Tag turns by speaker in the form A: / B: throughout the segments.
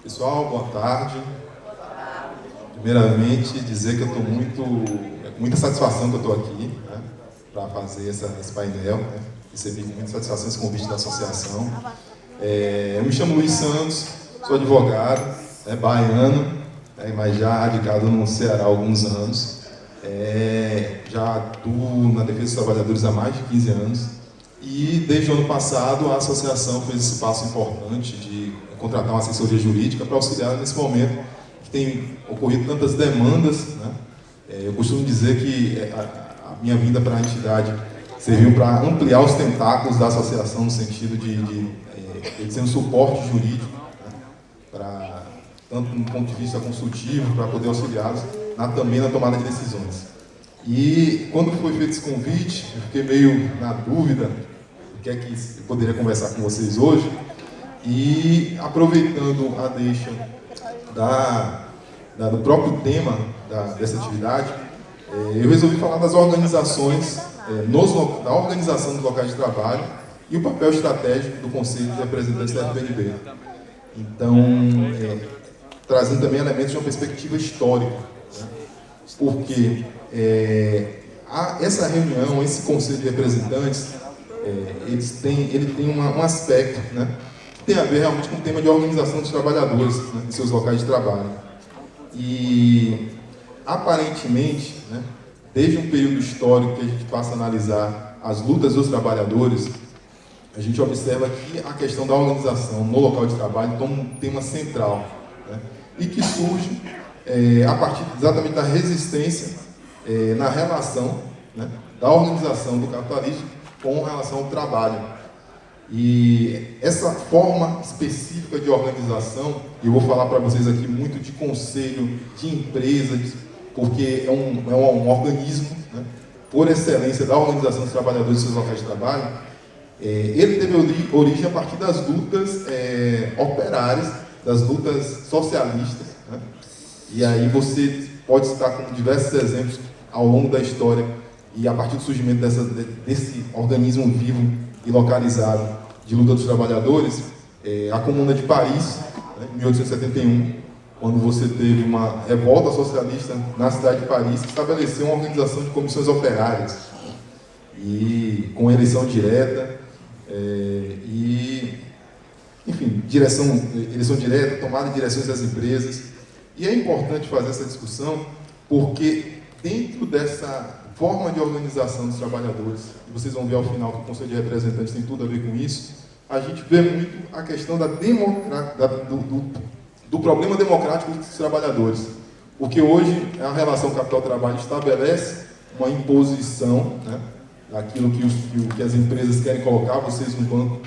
A: Pessoal, boa tarde. Primeiramente, dizer que eu estou com muita satisfação que eu estou aqui, né, para fazer esse painel. Né. Recebi com muita satisfação esse convite da associação. Eu me chamo Luiz Santos, sou advogado, baiano, mas já radicado no Ceará há alguns anos. Já atuo na defesa dos trabalhadores há mais de 15 anos. E desde o ano passado a associação fez esse passo importante de contratar uma assessoria jurídica para auxiliar nesse momento que tem ocorrido tantas demandas. Né? Eu costumo dizer que a minha vinda para a entidade serviu para ampliar os tentáculos da associação no sentido de ser um suporte jurídico, né? Tanto do ponto de vista consultivo, para poder auxiliá-los também na tomada de decisões. E quando foi feito esse convite, eu fiquei meio na dúvida do que é que eu poderia conversar com vocês hoje. E aproveitando a deixa do próprio tema dessa atividade, eu resolvi falar das organizações, da organização dos locais de trabalho e o papel estratégico do Conselho de Representantes da FPNB. Então, trazendo também elementos de uma perspectiva histórica, né? Porque essa reunião, esse Conselho de Representantes, ele tem um aspecto, né, que tem a ver realmente com o tema de organização dos trabalhadores, né, em seus locais de trabalho. E, aparentemente, né, desde um período histórico que a gente passa a analisar as lutas dos trabalhadores, a gente observa que a questão da organização no local de trabalho toma um tema central, né, e que surge a partir exatamente da resistência na relação, né, da organização do capitalismo com relação ao trabalho. E essa forma específica de organização, eu vou falar para vocês aqui muito de conselho de empresas, porque é um organismo, né, por excelência da organização dos trabalhadores e seus locais de trabalho. Ele teve origem a partir das lutas operárias, das lutas socialistas, né? E aí você pode citar como diversos exemplos ao longo da história e a partir do surgimento desse organismo vivo e localizado de luta dos trabalhadores, a Comuna de Paris, né, em 1871, quando você teve uma revolta socialista na cidade de Paris, que estabeleceu uma organização de comissões operárias, e com eleição direta, enfim, eleição direta, tomada de direções das empresas. E é importante fazer essa discussão porque dentro dessa forma de organização dos trabalhadores, e vocês vão ver ao final que o Conselho de Representantes tem tudo a ver com isso, a gente vê muito a questão do problema democrático dos trabalhadores. Porque hoje a relação capital-trabalho estabelece uma imposição, né, daquilo que as empresas querem colocar. Vocês no banco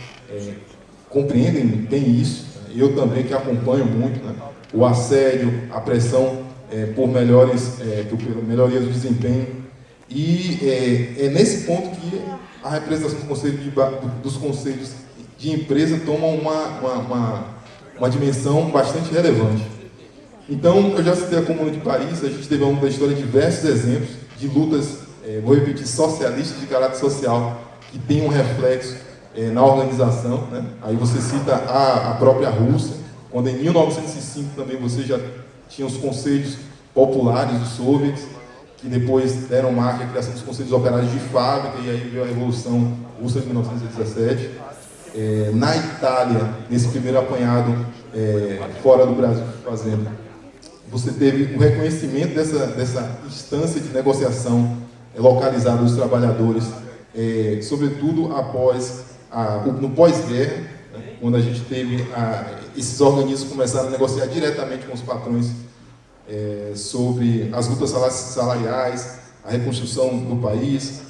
A: compreendem bem isso, né? Eu também, que acompanho muito, né, o assédio, a pressão por melhoria do desempenho. E é nesse ponto que a representação dos conselhos de empresa toma uma dimensão bastante relevante. Então, eu já citei a Comuna de Paris, a gente teve ao longo da história diversos exemplos de lutas, vou repetir, socialistas de caráter social, que tem um reflexo na organização, né? Aí você cita a própria Rússia, quando em 1905 também você já tinha os conselhos populares dos soviets, que depois deram marca à criação dos conselhos operários de fábrica, e aí veio a Revolução Russa de 1917. Na Itália, nesse primeiro apanhado fora do Brasil, fazendo, você teve o reconhecimento dessa instância de negociação localizada dos trabalhadores, sobretudo após no pós-guerra, né, quando a gente teve esses organismos começaram a negociar diretamente com os patrões sobre as lutas salariais, a reconstrução do país,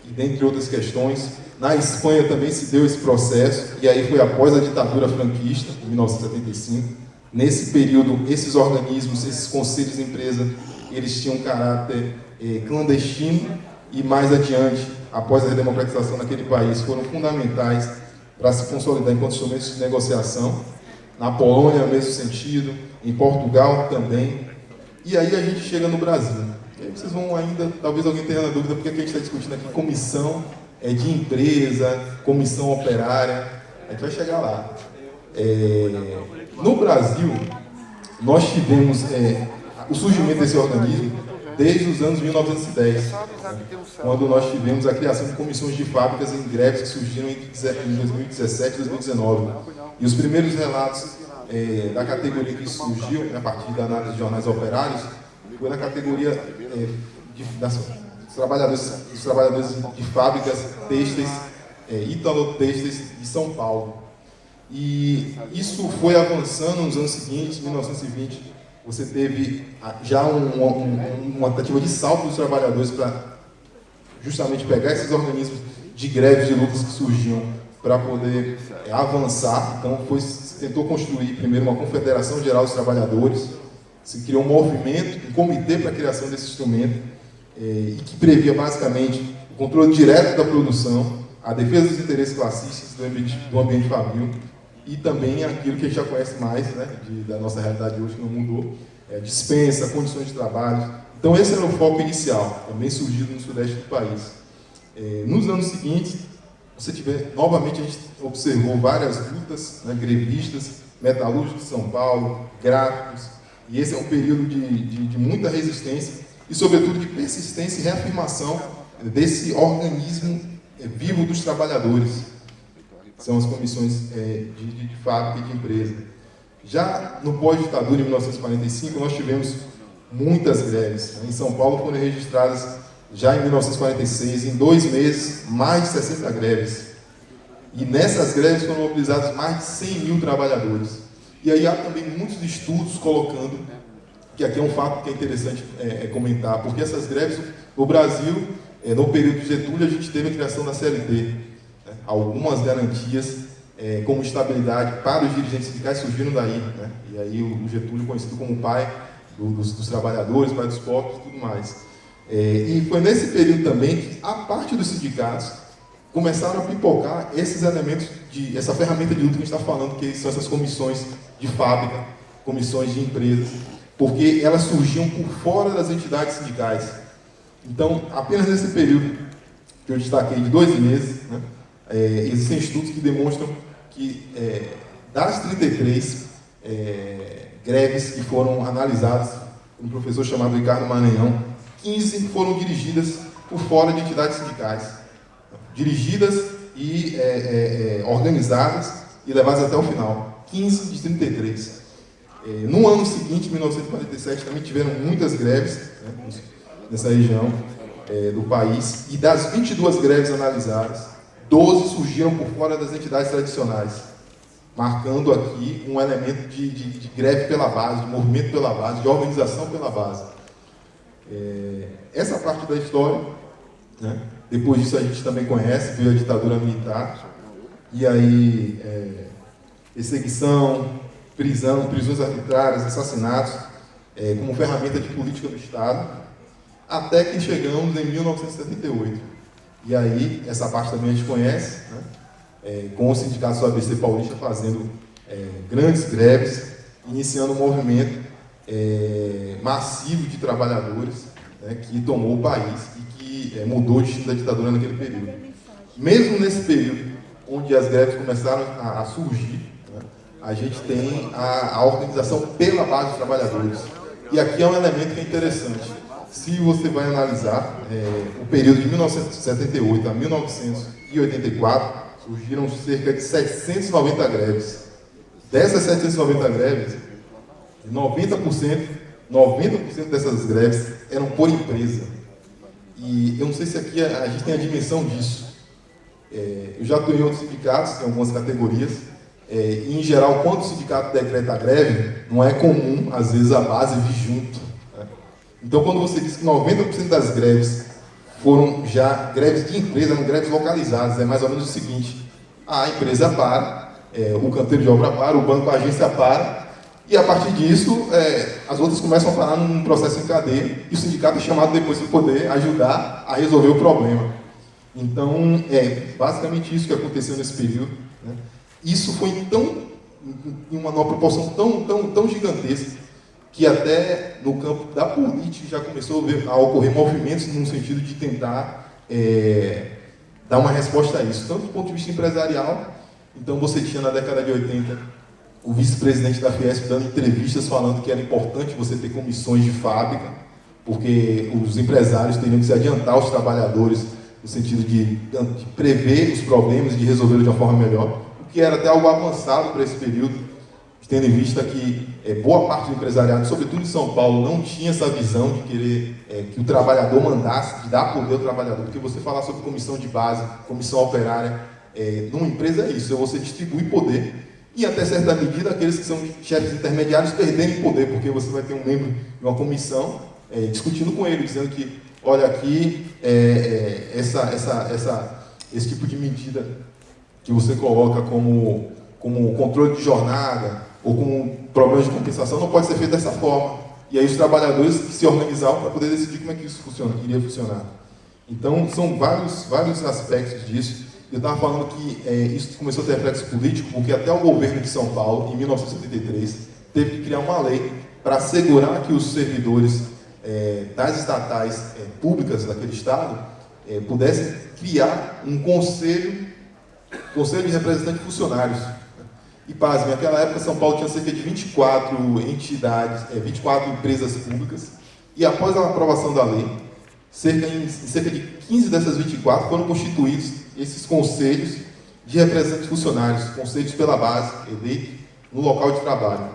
A: e dentre outras questões. Na Espanha também se deu esse processo, e aí foi após a ditadura franquista, em 1975. Nesse período, esses organismos, esses conselhos de empresa, eles tinham um caráter clandestino, e mais adiante, após a redemocratização naquele país, foram fundamentais para se consolidar enquanto instrumentos de negociação. Na Polônia, no mesmo sentido, em Portugal também. E aí a gente chega no Brasil. E aí vocês vão ainda, talvez alguém tenha dúvida, porque a gente está discutindo aqui comissão de empresa, comissão operária. A gente vai chegar lá. No Brasil, nós tivemos o surgimento desse organismo desde os anos 1910, quando nós tivemos a criação de comissões de fábricas em greves que surgiram em 2017 e 2019. E os primeiros relatos da categoria que surgiu, a partir da análise de jornais operários, foi na categoria dos trabalhadores de fábricas têxteis, italotêxteis de São Paulo. E isso foi avançando nos anos seguintes, 1920, você teve já uma tentativa de salto dos trabalhadores para justamente pegar esses organismos de greves, de lutas que surgiam para poder avançar. Então, se tentou construir primeiro uma Confederação Geral dos Trabalhadores, se criou um movimento, um comitê para a criação desse instrumento, e que previa basicamente o controle direto da produção, a defesa dos interesses classistas do ambiente fabril, e também aquilo que a gente já conhece mais, né, da nossa realidade hoje, que não mudou, dispensa, condições de trabalho. Então esse era o foco inicial, também surgido no sudeste do país. Nos anos seguintes, novamente a gente observou várias lutas, né, grevistas, metalúrgicos de São Paulo, gráficos, e esse é um período de muita resistência e, sobretudo, de persistência e reafirmação desse organismo vivo dos trabalhadores. São as comissões de fábrica e de empresa. Já no pós-ditadura, em 1945, nós tivemos muitas greves. Em São Paulo foram registradas, já em 1946, em 2 meses, mais de 60 greves. E nessas greves foram mobilizados mais de 100 mil trabalhadores. E aí há também muitos estudos colocando, que aqui é um fato que é interessante comentar, porque essas greves, no Brasil, no período de Getúlio, a gente teve a criação da CLT. Algumas garantias como estabilidade para os dirigentes sindicais surgiram daí, né? E aí o Getúlio, conhecido como o pai dos trabalhadores, pai dos pobres e tudo mais. E foi nesse período também que a parte dos sindicatos começaram a pipocar esses elementos, essa ferramenta de luta que a gente está falando, que são essas comissões de fábrica, comissões de empresas, porque elas surgiam por fora das entidades sindicais. Então, apenas nesse período que eu destaquei de 2 meses, né, existem estudos que demonstram que das 33 greves que foram analisadas por um professor chamado Ricardo Maranhão, 15 foram dirigidas por fora de entidades sindicais, dirigidas e organizadas e levadas até o final. 15 de 33. No ano seguinte, 1947, também tiveram muitas greves, né, nessa região do país, e das 22 greves analisadas, 12 surgiram por fora das entidades tradicionais, marcando aqui um elemento de greve pela base, de movimento pela base, de organização pela base. Essa parte da história, né? Depois disso a gente também conhece, veio a ditadura militar, e aí perseguição, prisões arbitrárias, assassinatos, como ferramenta de política do Estado, até que chegamos em 1978. E aí, essa parte também a gente conhece, né? Com o Sindicato do ABC Paulista fazendo grandes greves, iniciando um movimento massivo de trabalhadores, né, que tomou o país e que mudou o destino da ditadura naquele período. Mesmo nesse período, onde as greves começaram a surgir, né, a gente tem a organização pela base dos trabalhadores. E aqui é um elemento que é interessante. Se você vai analisar o período de 1978 a 1984, surgiram cerca de 790 greves. Dessas 790 greves, 90% dessas greves eram por empresa. E eu não sei se aqui a gente tem a dimensão disso. Eu já estou em outros sindicatos, tem algumas categorias, e em geral, quando o sindicato decreta a greve, não é comum, às vezes, a base vir junto. Então, quando você diz que 90% das greves foram já greves de empresa, não greves localizadas, é mais ou menos o seguinte: a empresa para, o canteiro de obra para, o banco, a agência para, e a partir disso, as outras começam a parar num processo em cadeia, e o sindicato é chamado depois para poder ajudar a resolver o problema. Então, basicamente isso que aconteceu nesse período, né? Isso foi em uma proporção tão gigantesca, que até no campo da política já começou a ocorrer movimentos no sentido de tentar dar uma resposta a isso, tanto do ponto de vista empresarial. Então você tinha na década de 80 o vice-presidente da Fiesp dando entrevistas falando que era importante você ter comissões de fábrica, porque os empresários teriam que se adiantar aos trabalhadores no sentido de prever os problemas e de resolvê-los de uma forma melhor, o que era até algo avançado para esse período, tendo em vista que boa parte do empresariado, sobretudo em São Paulo, não tinha essa visão de querer que o trabalhador mandasse, de dar poder ao trabalhador, porque você falar sobre comissão de base, comissão operária, numa empresa é isso, é você distribuir poder e, até certa medida, aqueles que são chefes intermediários perderem poder, porque você vai ter um membro de uma comissão discutindo com ele, dizendo que, olha, aqui, esse tipo de medida que você coloca como controle de jornada ou como problemas de compensação não pode ser feito dessa forma. E aí os trabalhadores se organizaram para poder decidir como é que isso iria funcionar. Então, são vários aspectos disso. Eu estava falando que isso começou a ter reflexo político, porque até o governo de São Paulo, em 1973, teve que criar uma lei para assegurar que os servidores das estatais públicas daquele estado pudessem criar um conselho de representantes de funcionários. E, pasme, naquela época São Paulo tinha cerca de 24 entidades, 24 empresas públicas, e após a aprovação da lei, cerca de 15 dessas 24 foram constituídos esses conselhos de representantes de funcionários, conselhos pela base, eleitos no local de trabalho.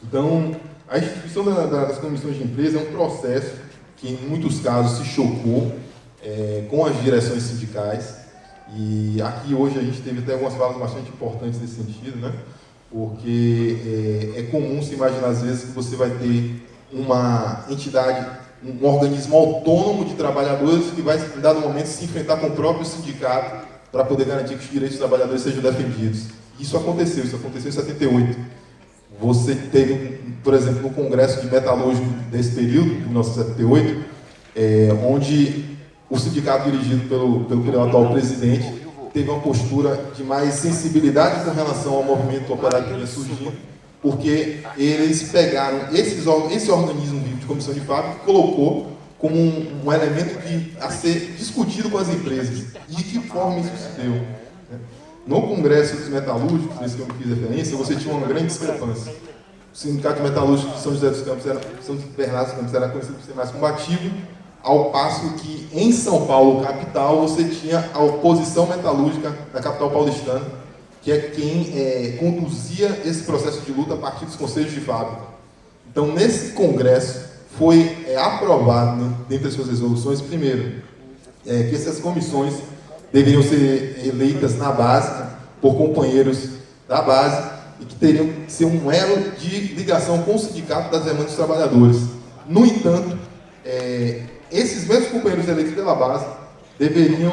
A: Então, a instituição das comissões de empresa é um processo que, em muitos casos, se chocou com as direções sindicais. E aqui hoje a gente teve até algumas falas bastante importantes nesse sentido, né? Porque é comum se imaginar às vezes que você vai ter uma entidade, um organismo autônomo de trabalhadores que vai, em dado momento, se enfrentar com o próprio sindicato para poder garantir que os direitos dos trabalhadores sejam defendidos. Isso aconteceu em 78. Você teve, por exemplo, no Congresso de Metalúrgico desse período, de 1978, onde o sindicato dirigido pelo atual presidente teve uma postura de mais sensibilidade com relação ao movimento operário que vinha surgindo, porque eles pegaram esse organismo vivo de comissão de fábrica e colocou como um elemento a ser discutido com as empresas. E de que forma isso se deu? No Congresso dos Metalúrgicos, nesse que eu fiz referência, você tinha uma grande discrepância. O Sindicato Metalúrgico de São José dos Campos, São Bernardo dos Campos, era conhecido por ser mais combativo, ao passo que em São Paulo, capital, você tinha a oposição metalúrgica da capital paulistana, que é quem conduzia esse processo de luta a partir dos conselhos de fábrica. Então, nesse congresso, foi aprovado, dentre as suas resoluções, primeiro, que essas comissões deveriam ser eleitas na base, por companheiros da base, e que teriam que ser um elo de ligação com o sindicato das demandas dos trabalhadores. No entanto, esses mesmos companheiros eleitos pela base deveriam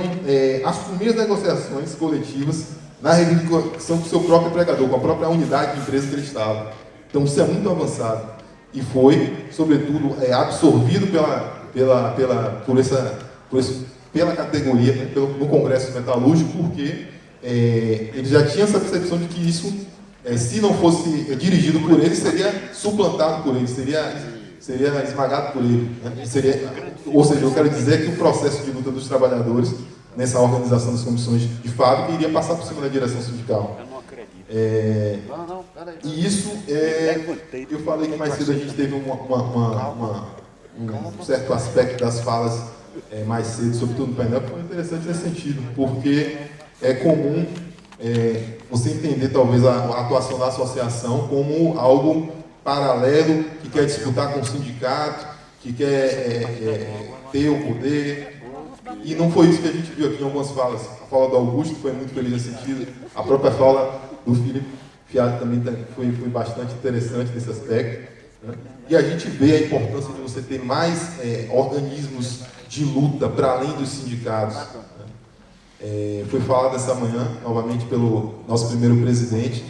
A: assumir as negociações coletivas na reivindicação do seu próprio empregador, com a própria unidade de empresa que ele estava. Então, isso é muito avançado. E foi, sobretudo, absorvido pela categoria, né, no Congresso Metalúrgico, porque ele já tinha essa percepção de que isso, se não fosse dirigido por ele, seria suplantado por ele, seria esmagado por ele. Né? Ou seja, eu quero dizer que o processo de luta dos trabalhadores nessa organização das comissões de fábrica iria passar por cima da direção sindical.
B: Eu não acredito.
A: E isso, eu falei que mais cedo a gente teve um certo aspecto das falas mais cedo, sobretudo no painel, que foi interessante nesse sentido, porque é comum você entender talvez a atuação da associação como algo paralelo, que quer disputar com o sindicato, que quer ter o poder, e não foi isso que a gente viu aqui em algumas falas. A fala do Augusto foi muito feliz nesse sentido, a própria fala do Felipe Fiat também foi bastante interessante nesse aspecto, né? E a gente vê a importância de você ter mais organismos de luta para além dos sindicatos. Né? Foi falado essa manhã, novamente, pelo nosso primeiro presidente,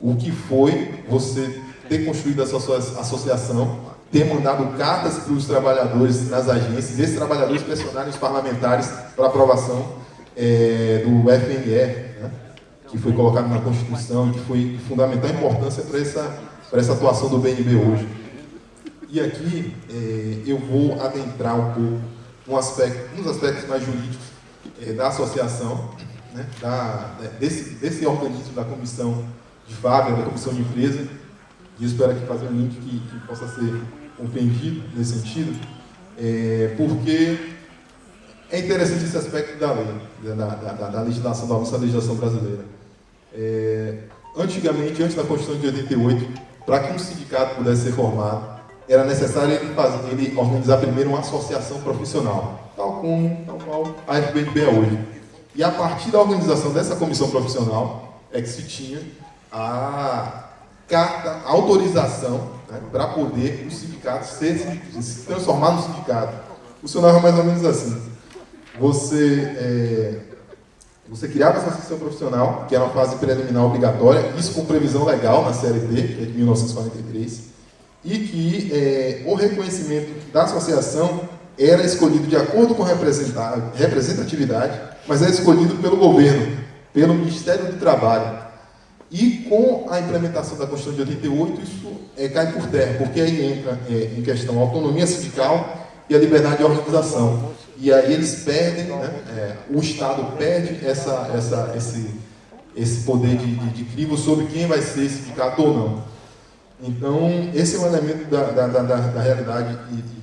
A: o que foi você ter construído essa associação, ter mandado cartas para os trabalhadores nas agências, esses trabalhadores pressionarem os parlamentares para aprovação do FNR, né, que foi colocado na Constituição, que foi de fundamental importância para essa atuação do BNB hoje. E aqui eu vou adentrar um pouco nos aspectos mais jurídicos da associação, né, desse organismo da Comissão de FAB, da comissão de empresa, e espero aqui fazer um link que possa ser compreendido nesse sentido, porque é interessante esse aspecto da lei, da legislação, da nossa legislação brasileira. Antigamente, antes da Constituição de 88, para que um sindicato pudesse ser formado, era necessário ele organizar primeiro uma associação profissional, tal qual a FBNB é hoje. E a partir da organização dessa comissão profissional é que se tinha a carta, a autorização, né, para poder o sindicato se transformar no sindicato. Funcionava mais ou menos assim. Você criava essa associação profissional, que era uma fase preliminar obrigatória, isso com previsão legal na CLT, que é de 1943, e que o reconhecimento da associação era escolhido de acordo com a representatividade, mas era escolhido pelo governo, pelo Ministério do Trabalho. E com a implementação da Constituição de 88, isso cai por terra, porque aí entra em questão a autonomia sindical e a liberdade de organização. E aí eles perdem, né, o Estado perde esse poder de crivo sobre quem vai ser sindicato ou não. Então, esse é um elemento da realidade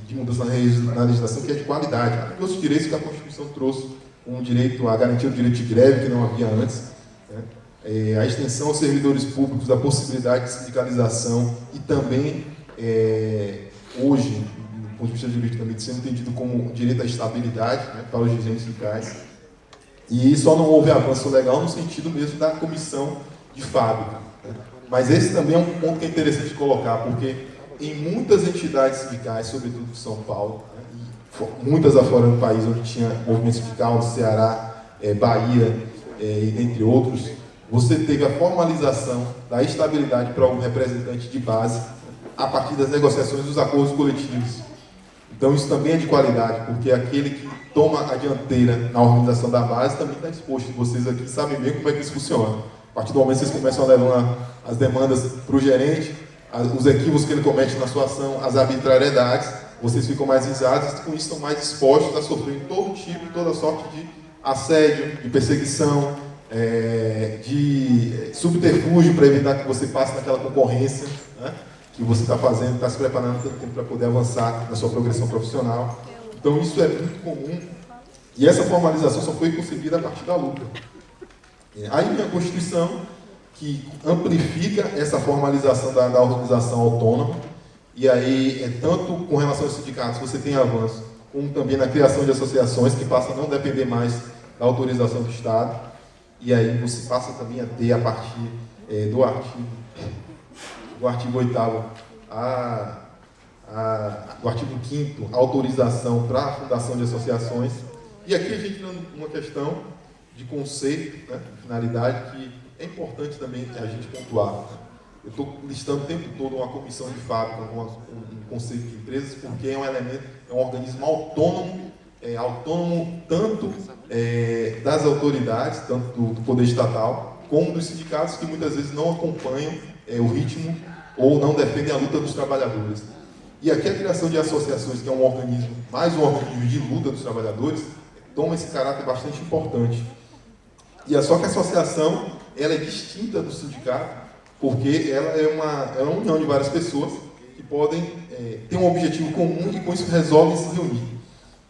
A: de mudança na legislação, que é de qualidade. Há outros direitos que a Constituição trouxe, a garantia do direito de greve, que não havia antes, né? A extensão aos servidores públicos da possibilidade de sindicalização e também, hoje, do ponto de vista jurídico, sendo entendido como direito à estabilidade, né, para os dirigentes sindicais. E só não houve avanço legal no sentido mesmo da comissão de fábrica, né? Mas esse também é um ponto que é interessante colocar, porque em muitas entidades sindicais, sobretudo em São Paulo, né, e muitas afora do país, onde tinha movimento sindical, no Ceará, Bahia, e entre outros, você teve a formalização da estabilidade para um representante de base a partir das negociações dos acordos coletivos. Então isso também é de qualidade, porque aquele que toma a dianteira na organização da base também está exposto. Vocês aqui sabem bem como é que isso funciona. A partir do momento que vocês começam a levar as demandas para o gerente, os equívocos que ele comete na sua ação, as arbitrariedades, vocês ficam mais visados e com isso estão mais expostos a sofrer todo tipo, toda sorte de assédio, de perseguição, de subterfúgio para evitar que você passe naquela concorrência, né, que você está fazendo, está se preparando tanto tempo para poder avançar na sua progressão profissional. Então isso é muito comum e essa formalização só foi concebida a partir da luta. Aí vem a Constituição, que amplifica essa formalização da organização autônoma, e aí, tanto com relação aos sindicatos, você tem avanço, como também na criação de associações, que passam a não depender mais da autorização do Estado, e aí você passa também a ter, a partir do artigo 8º, o artigo 5º, autorização para a fundação de associações. E aqui a gente entra numa questão de conceito, né, de finalidade, que é importante também a gente pontuar. Né? Eu estou listando o tempo todo uma comissão de fábrica, um conceito de empresas, porque é um elemento, é um organismo autônomo, autônomo tanto das autoridades, tanto do poder estatal, como dos sindicatos, que muitas vezes não acompanham o ritmo ou não defendem a luta dos trabalhadores. E aqui a criação de associações, que é um organismo, mais um organismo de luta dos trabalhadores, toma esse caráter bastante importante. E é só que a associação ela é distinta do sindicato, porque ela é uma união de várias pessoas que podem ter um objetivo comum e com isso resolvem se reunir.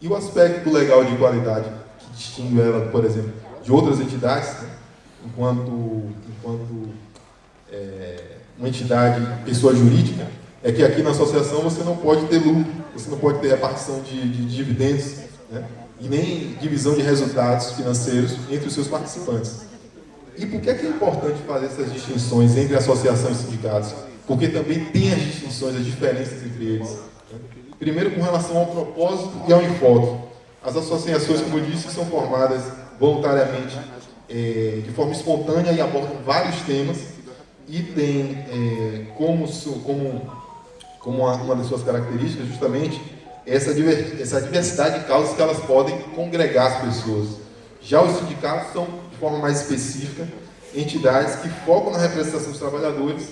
A: E o aspecto legal de igualdade que distingue ela, por exemplo, de outras entidades, né, enquanto uma entidade, pessoa jurídica, é que aqui na associação você não pode ter lucro, você não pode ter repartição de dividendos, né, e nem divisão de resultados financeiros entre os seus participantes. E por que é importante fazer essas distinções entre associação e sindicatos? Porque também tem as distinções, as diferenças entre eles. Né? Primeiro, com relação ao propósito e ao enfoque. As associações, como eu disse, são formadas voluntariamente, de forma espontânea e abordam vários temas e tem como uma das suas características, justamente, essa diversidade de causas que elas podem congregar as pessoas. Já os sindicatos são, de forma mais específica, entidades que focam na representação dos trabalhadores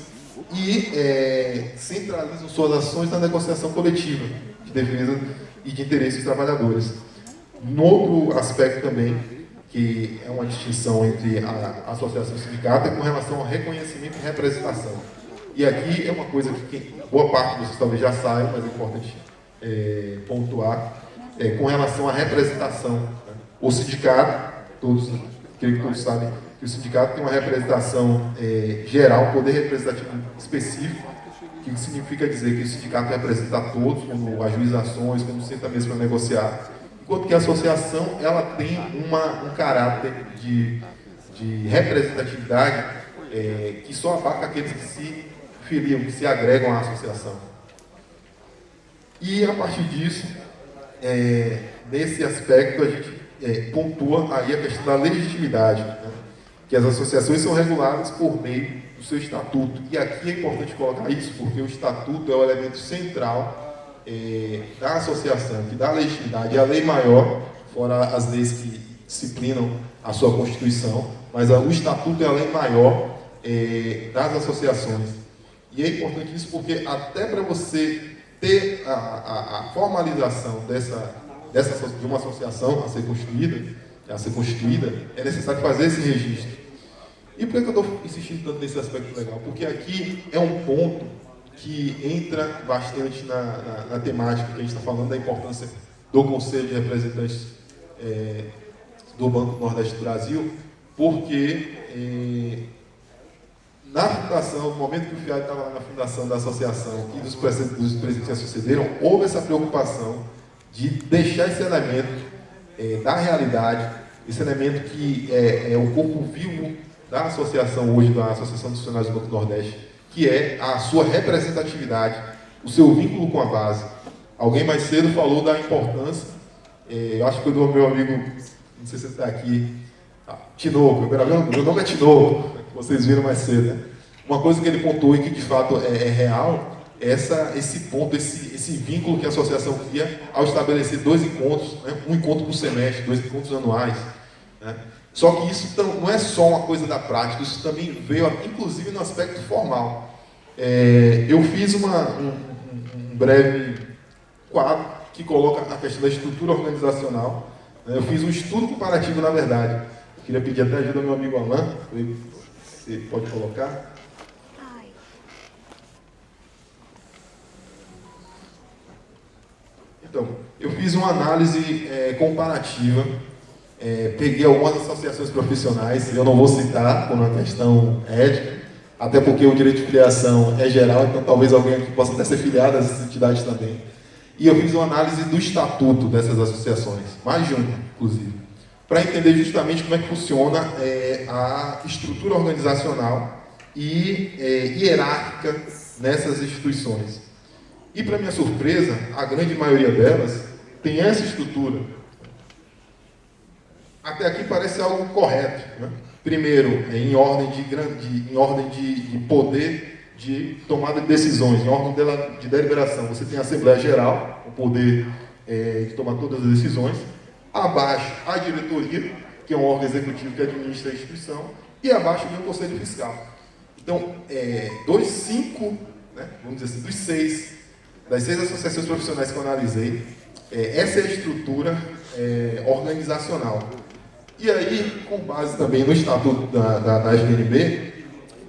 A: e centralizam suas ações na negociação coletiva de defesa e de interesse dos trabalhadores. Um outro aspecto também que é uma distinção entre a associação e o sindicato, é com relação ao reconhecimento e representação. E aqui é uma coisa que boa parte de vocês talvez já saibam, mas é importante pontuar, com relação à representação. Né? O sindicato, creio que todos sabem que o sindicato tem uma representação geral, poder representativo específico, que significa dizer que o sindicato representa a todos, quando ajuiza ações, quando senta mesmo para negociar, enquanto que a associação ela tem um caráter de representatividade que só abarca aqueles que se filiam, que se agregam à associação. E a partir disso, nesse aspecto, a gente pontua aí a questão da legitimidade, né? Que as associações são reguladas por meio do seu estatuto. E aqui é importante colocar isso, porque o estatuto é o elemento central da associação, que dá legitimidade. E a lei maior, fora as leis que disciplinam a sua Constituição, mas o estatuto é a lei maior das associações. E é importante isso porque até para você ter a formalização de uma associação a ser constituída, é necessário fazer esse registro. E por que eu estou insistindo tanto nesse aspecto legal? Porque aqui é um ponto que entra bastante na temática que a gente está falando, da importância do Conselho de Representantes do Banco do Nordeste do Brasil, porque na fundação, no momento que o FIAD estava lá na fundação da associação e dos presidentes que a sucederam, houve essa preocupação de deixar esse elemento da realidade, esse elemento que é o corpo vivo da associação hoje, da Associação dos Funcionários do Banco do Nordeste, que é a sua representatividade, o seu vínculo com a base. Alguém mais cedo falou da importância, eu acho que foi do meu amigo, não sei se ele está aqui, Tinoco, meu nome é Tinoco, vocês viram mais cedo, né? Uma coisa que ele pontuou e que de fato é real, é esse ponto, esse vínculo que a associação cria ao estabelecer 2 encontros, né? Um encontro por semestre, 2 encontros anuais, né? Só que isso não é só uma coisa da prática, isso também veio, inclusive, no aspecto formal. Eu fiz um breve quadro que coloca a questão da estrutura organizacional. Eu fiz um estudo comparativo, na verdade. Eu queria pedir até ajuda ao meu amigo Alain, você pode colocar. Então, eu fiz uma análise comparativa. Peguei algumas associações profissionais, eu não vou citar por uma questão ética, até porque o direito de filiação é geral, então talvez alguém aqui possa até ser filiado a essas entidades também. E eu fiz uma análise do estatuto dessas associações, mais de uma, inclusive, para entender justamente como é que funciona a estrutura organizacional e hierárquica nessas instituições. E, para minha surpresa, a grande maioria delas tem essa estrutura. Até aqui parece algo correto, né? Primeiro, em ordem de poder de tomada de decisões, em ordem de deliberação. Você tem a Assembleia Geral, o poder de tomar todas as decisões. Abaixo, a diretoria, que é um órgão executivo que administra a instituição. E abaixo vem o Conselho Fiscal. Então, dos 5, né, vamos dizer assim, das 6 associações profissionais que eu analisei, essa é a estrutura organizacional. E aí, com base também no estatuto da SBNB,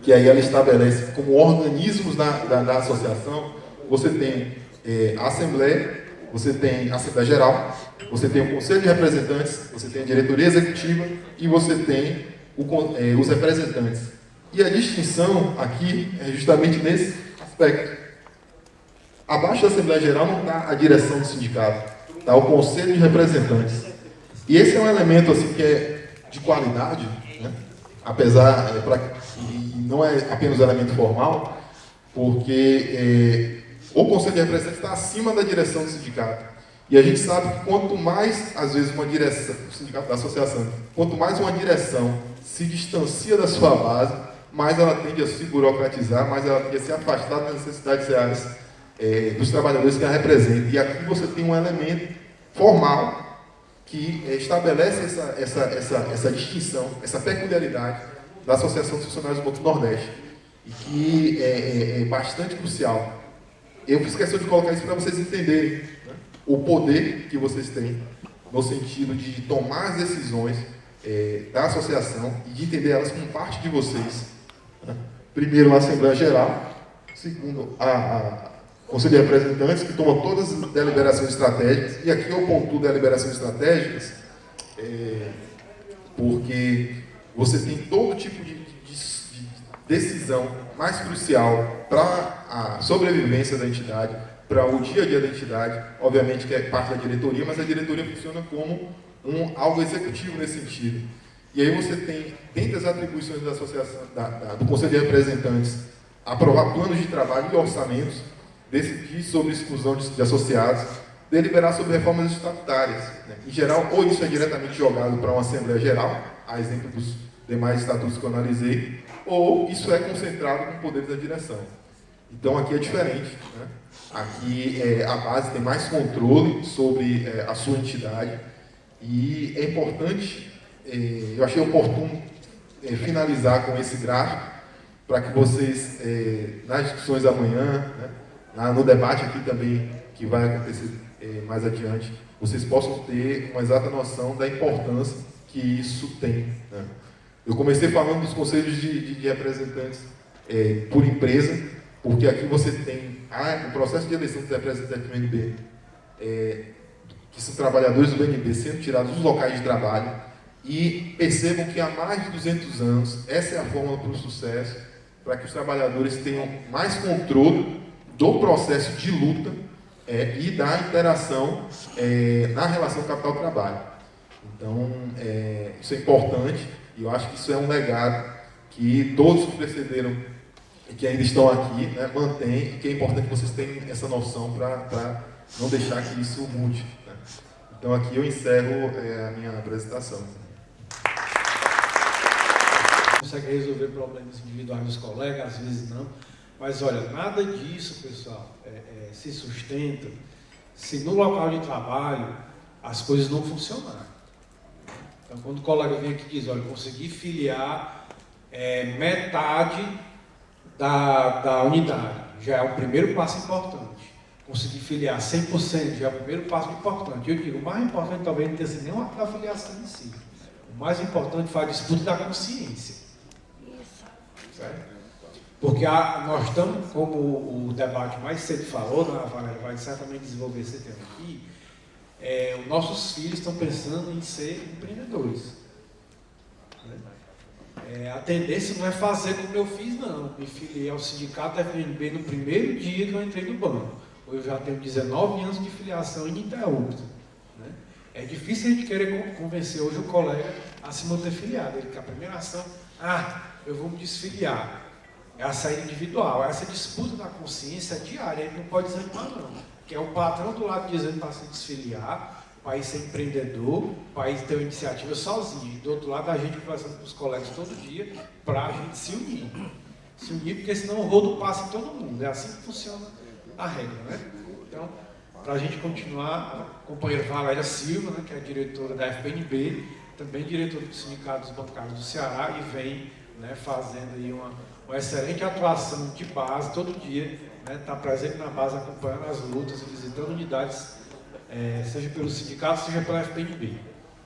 A: que aí ela estabelece como organismos da associação, você tem a Assembleia, você tem a Assembleia Geral, você tem o Conselho de Representantes, você tem a Diretoria Executiva e você tem os representantes. E a distinção aqui é justamente nesse aspecto. Abaixo da Assembleia Geral não está a direção do sindicato, está o Conselho de Representantes. E esse é um elemento assim, que é de qualidade, né? Apesar, não é apenas um elemento formal, porque o Conselho de Representantes está acima da direção do sindicato. E a gente sabe que quanto mais, às vezes, uma direção, o sindicato da associação, quanto mais uma direção se distancia da sua base, mais ela tende a se burocratizar, mais ela tende a se afastar das necessidades reais dos trabalhadores que a representam. E aqui você tem um elemento formal que estabelece essa distinção, essa peculiaridade da Associação dos Funcionários do Banco do Nordeste, e que é bastante crucial. Eu fiz questão de colocar isso para vocês entenderem, né, o poder que vocês têm no sentido de tomar as decisões da associação e de entender elas como parte de vocês. Né? Primeiro, a Assembleia Geral. Segundo, a Conselho de Representantes, que toma todas as deliberações estratégicas. E aqui eu pontuo deliberações estratégicas, porque você tem todo tipo de decisão mais crucial para a sobrevivência da entidade, para o dia a dia da entidade, obviamente que é parte da diretoria, mas a diretoria funciona como algo executivo nesse sentido. E aí você tem, dentre as atribuições da associação, do Conselho de Representantes, aprovar planos de trabalho e orçamentos, decidir sobre exclusão de associados, deliberar sobre reformas estatutárias. Né? Em geral, ou isso é diretamente jogado para uma Assembleia Geral, a exemplo dos demais estatutos que eu analisei, ou isso é concentrado com o poder da direção. Então aqui é diferente. Né? Aqui a base tem mais controle sobre a sua entidade e é importante, eu achei oportuno finalizar com esse gráfico para que vocês, nas discussões amanhã, né, no debate aqui também, que vai acontecer mais adiante, vocês possam ter uma exata noção da importância que isso tem. Né? Eu comecei falando dos conselhos de representantes por empresa, porque aqui você tem o processo de eleição dos representantes do BNB, que são trabalhadores do BNB sendo tirados dos locais de trabalho, e percebam que há mais de 200 anos, essa é a fórmula para o sucesso, para que os trabalhadores tenham mais controle do processo de luta e da interação na relação capital-trabalho. Então, isso é importante, e eu acho que isso é um legado que todos que precederam e que ainda estão aqui, né, mantêm, e que é importante que vocês tenham essa noção para não deixar que isso mude. Né? Então, aqui eu encerro a minha apresentação.
B: Consegue resolver problemas individuais dos colegas, às vezes não. Mas, olha, nada disso, pessoal, se sustenta se no local de trabalho as coisas não funcionarem. Então, quando o colega vem aqui e diz, olha, eu consegui filiar metade da unidade, já é o primeiro passo importante. Conseguir filiar 100% já é o primeiro passo importante. Eu digo, o mais importante talvez não tenha sido nem a filiação em si. O mais importante foi a disputa da consciência. Certo? Porque nós estamos, como o debate mais cedo falou, a Valéria vai certamente desenvolver esse tema aqui, os nossos filhos estão pensando em ser empreendedores. A tendência não é fazer como eu fiz, não. Me filiei ao sindicato FNB no primeiro dia que eu entrei no banco. Eu já tenho 19 anos de filiação ininterrupta. Né? É difícil a gente querer convencer hoje o colega a se manter filiado. Ele quer a primeira ação, eu vou me desfiliar. É a saída individual. Essa disputa da consciência é diária, ele não pode desanimar, não. Que é o patrão do lado dizendo para se desfiliar, para ir ser empreendedor, para ir ter uma iniciativa sozinho. E do outro lado, a gente conversando com os colegas todo dia para a gente se unir. Se unir, porque senão o rodo passa em todo mundo. É assim que funciona a regra, né? Então, para a gente continuar, a companheira Valéria Silva, né, que é a diretora da FPNB, também diretora do Sindicato dos Bancários do Ceará, e vem, né, fazendo aí uma excelente atuação de base, todo dia, né, está presente na base, acompanhando as lutas e visitando unidades, seja pelo sindicato, seja pela FPNB.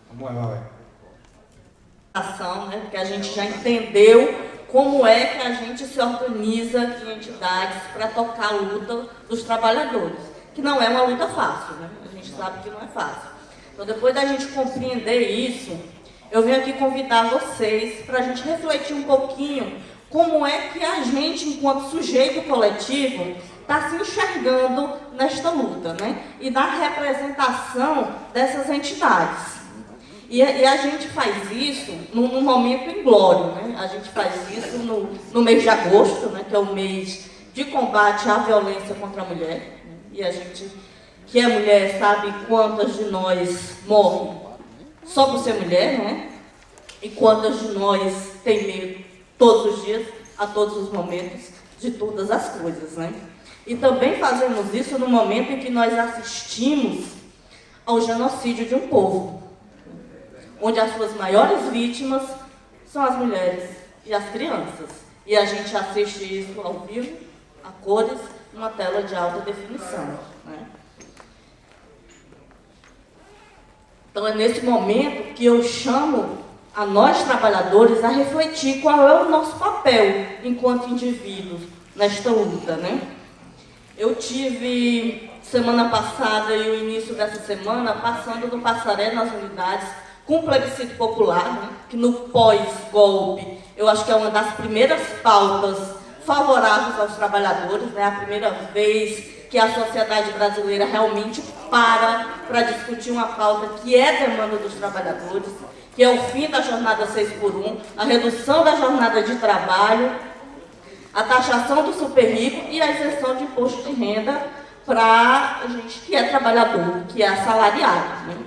B: Vamos lá, Valéria.
C: Né, porque a gente já entendeu como é que a gente se organiza em entidades para tocar a luta dos trabalhadores, que não é uma luta fácil, né? A gente sabe que não é fácil. Então, depois da gente compreender isso, eu venho aqui convidar vocês para a gente refletir um pouquinho como é que a gente, enquanto sujeito coletivo, está se enxergando nesta luta, né? E na representação dessas entidades. E a gente faz isso num momento inglório, né? A gente faz isso no mês de agosto, né? Que é o mês de combate à violência contra a mulher. Né? E a gente, que é mulher, sabe quantas de nós morrem só por ser mulher, né? E quantas de nós tem medo todos os dias, a todos os momentos, de todas as coisas, né? E também fazemos isso no momento em que nós assistimos ao genocídio de um povo, onde as suas maiores vítimas são as mulheres e as crianças. E a gente assiste isso ao vivo, a cores, numa tela de alta definição, né? Então é nesse momento que eu chamo a nós trabalhadores a refletir qual é o nosso papel enquanto indivíduos nesta luta, né? Eu tive semana passada e o início dessa semana passando no Passaré nas unidades com plebiscito popular, né? Que no pós-golpe eu acho que é uma das primeiras pautas favoráveis aos trabalhadores, né? A primeira vez que a sociedade brasileira realmente para discutir uma pauta que é demanda dos trabalhadores, que é o fim da jornada 6x1, a redução da jornada de trabalho, a taxação do super rico e a isenção de imposto de renda para a gente que é trabalhador, que é assalariado, né?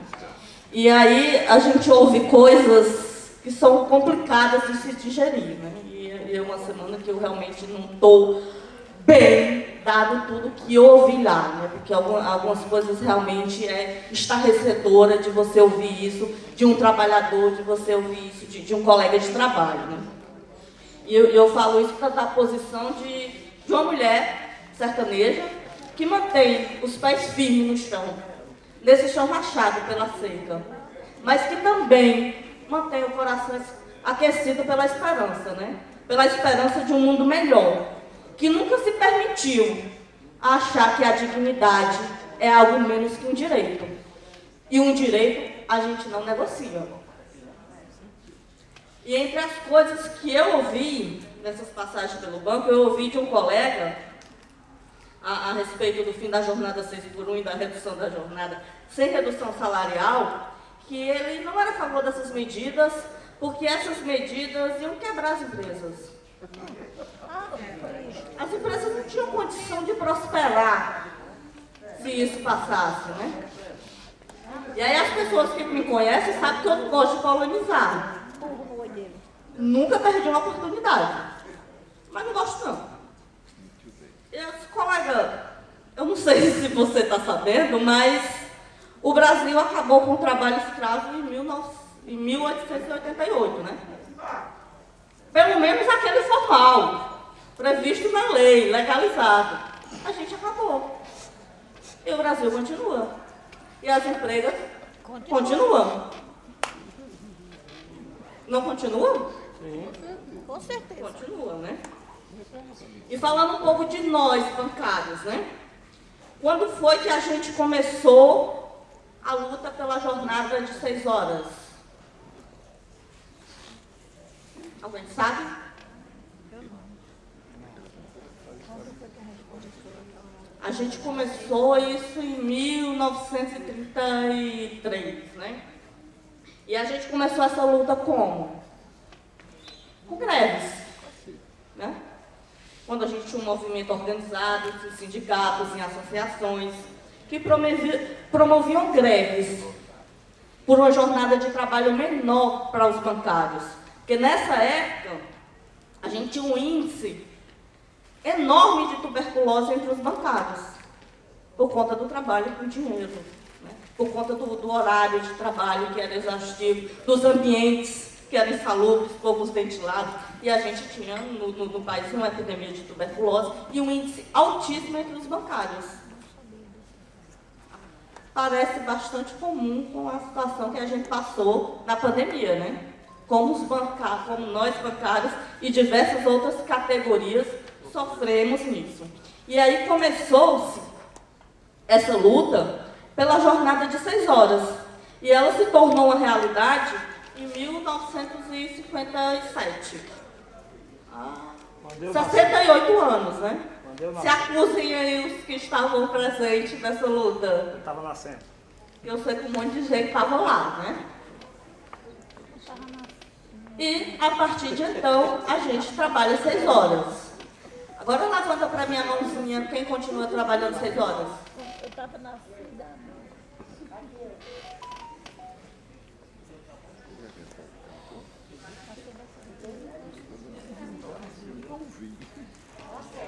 C: E aí a gente ouve coisas que são complicadas de se digerir, né? E é uma semana que eu realmente não estou bem, dado tudo que eu ouvi lá, né? Porque algumas coisas realmente é estarrecedora de você ouvir isso de um trabalhador, de você ouvir isso de um colega de trabalho, né? E eu falo isso da posição de uma mulher sertaneja que mantém os pés firmes no chão, nesse chão rachado pela seca, mas que também mantém o coração aquecido pela esperança, né? Pela esperança de um mundo melhor, que nunca se permitiu achar que a dignidade é algo menos que um direito. E um direito a gente não negocia. E entre as coisas que eu ouvi nessas passagens pelo banco, eu ouvi de um colega a respeito do fim da jornada 6x1 e da redução da jornada sem redução salarial, que ele não era a favor dessas medidas, porque essas medidas iam quebrar as empresas. As empresas não tinham condição de prosperar se isso passasse, né? E aí as pessoas que me conhecem sabem que eu não gosto de colonizar. Nunca perdi uma oportunidade. Mas não gosto não. E esse colega, eu não sei se você está sabendo, mas o Brasil acabou com o trabalho escravo em 1888, né? Pelo menos aquele formal, previsto na lei, legalizado. A gente acabou. E o Brasil continua. E as empresas continuam. Não continuam?
D: Sim. Com certeza.
C: Continua, né? E falando um pouco de nós, bancários, né? Quando foi que a gente começou a luta pela jornada de 6 horas? Alguém sabe? A gente começou isso em 1933, né? E a gente começou essa luta como? Com greves, né? Quando a gente tinha um movimento organizado em sindicatos, em associações, que promoviam greves por uma jornada de trabalho menor para os bancários. Porque nessa época, a gente tinha um índice enorme de tuberculose entre os bancários, por conta do trabalho com dinheiro, né? Por conta do horário de trabalho que era exaustivo, dos ambientes que eram insalubres, poucos ventilados, e a gente tinha no país uma epidemia de tuberculose e um índice altíssimo entre os bancários. Parece bastante comum com a situação que a gente passou na pandemia, né? Como nós bancários e diversas outras categorias sofremos nisso. E aí começou-se essa luta pela jornada de 6 horas. E ela se tornou uma realidade em 1957. 68 anos, né? Se acusem aí os que estavam presentes nessa luta.
E: Eu estava nascendo.
C: Eu sei que um monte de gente estava lá, né? E, a partir de então, a gente trabalha 6 horas. Agora levanta para minha mãozinha quem continua trabalhando 6 horas.
D: Eu estava na cidade.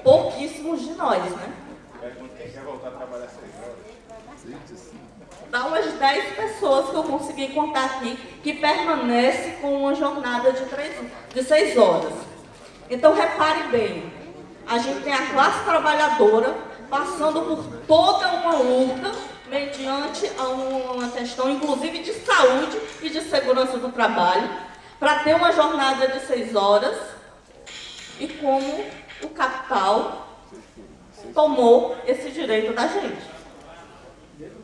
C: Pouquíssimos de nós, né?
F: Quem quer voltar a trabalhar 6 horas?
C: Dá umas 10 pessoas que eu consegui contar aqui que permanecem com uma jornada de 6 horas. Então, repare bem, a gente tem a classe trabalhadora passando por toda uma luta mediante a uma questão, inclusive, de saúde e de segurança do trabalho, para ter uma jornada de 6 horas e como o capital tomou esse direito da gente. Mesmo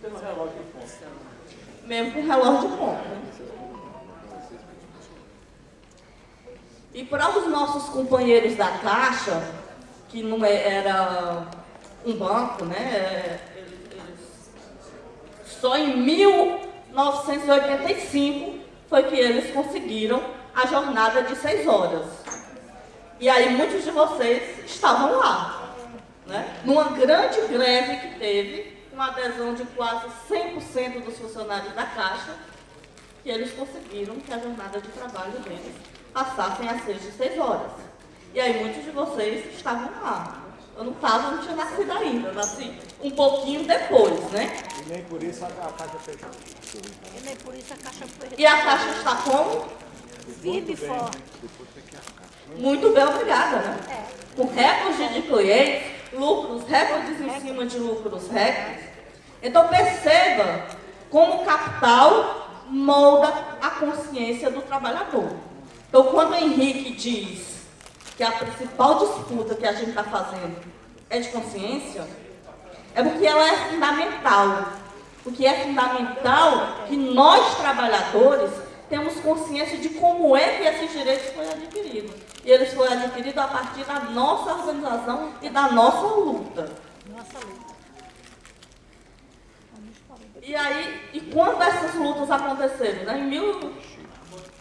C: com relógio de ponta. E para os nossos companheiros da Caixa, que não era um banco, né? Só em 1985 foi que eles conseguiram a jornada de 6 horas. E aí muitos de vocês estavam lá, né? Numa grande greve que teve, com adesão de quase 100% dos funcionários da Caixa, que eles conseguiram que a jornada de trabalho deles passassem a ser de 6 horas. E aí muitos de vocês estavam lá. Eu não estava, não tinha nascido ainda, eu nasci um pouquinho depois, né?
F: E nem por isso a Caixa fechou.
D: E nem por isso a Caixa foi
C: E a Caixa está como?
D: firme e forte.
C: Muito bem, obrigada, né? Com recorde de clientes, lucros, recordes em cima de lucros recordes. Então perceba como o capital molda a consciência do trabalhador. Então quando o Henrique diz que a principal disputa que a gente está fazendo é de consciência, é porque ela é fundamental. Porque é fundamental que nós, trabalhadores, temos consciência de como é que esses direitos foram adquiridos. E eles foram adquiridos a partir da nossa organização e da nossa luta.
D: Nossa luta.
C: E aí, e quando essas lutas aconteceram? Né?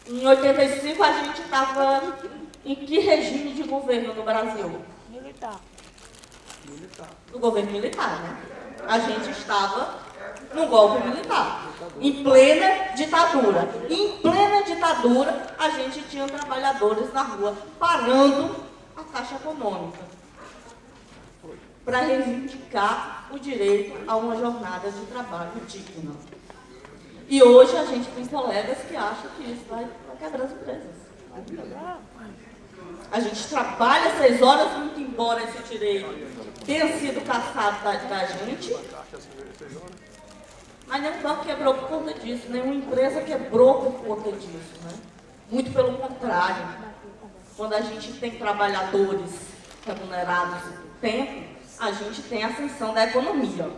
C: Em 85 a gente estava em que regime de governo no Brasil?
D: Militar.
C: No governo militar, né? A gente estava no golpe militar, em plena ditadura. E em plena ditadura, a gente tinha trabalhadores na rua parando a Caixa Econômica para reivindicar o direito a uma jornada de trabalho digna. E hoje a gente tem colegas que acham que isso vai quebrar as empresas. A gente trabalha 6 horas, muito embora esse direito tenha sido cassado da gente, mas nenhum banco quebrou por conta disso, nenhuma empresa quebrou por conta disso, né? Muito pelo contrário. Quando a gente tem trabalhadores remunerados por tempo, a gente tem ascensão da economia.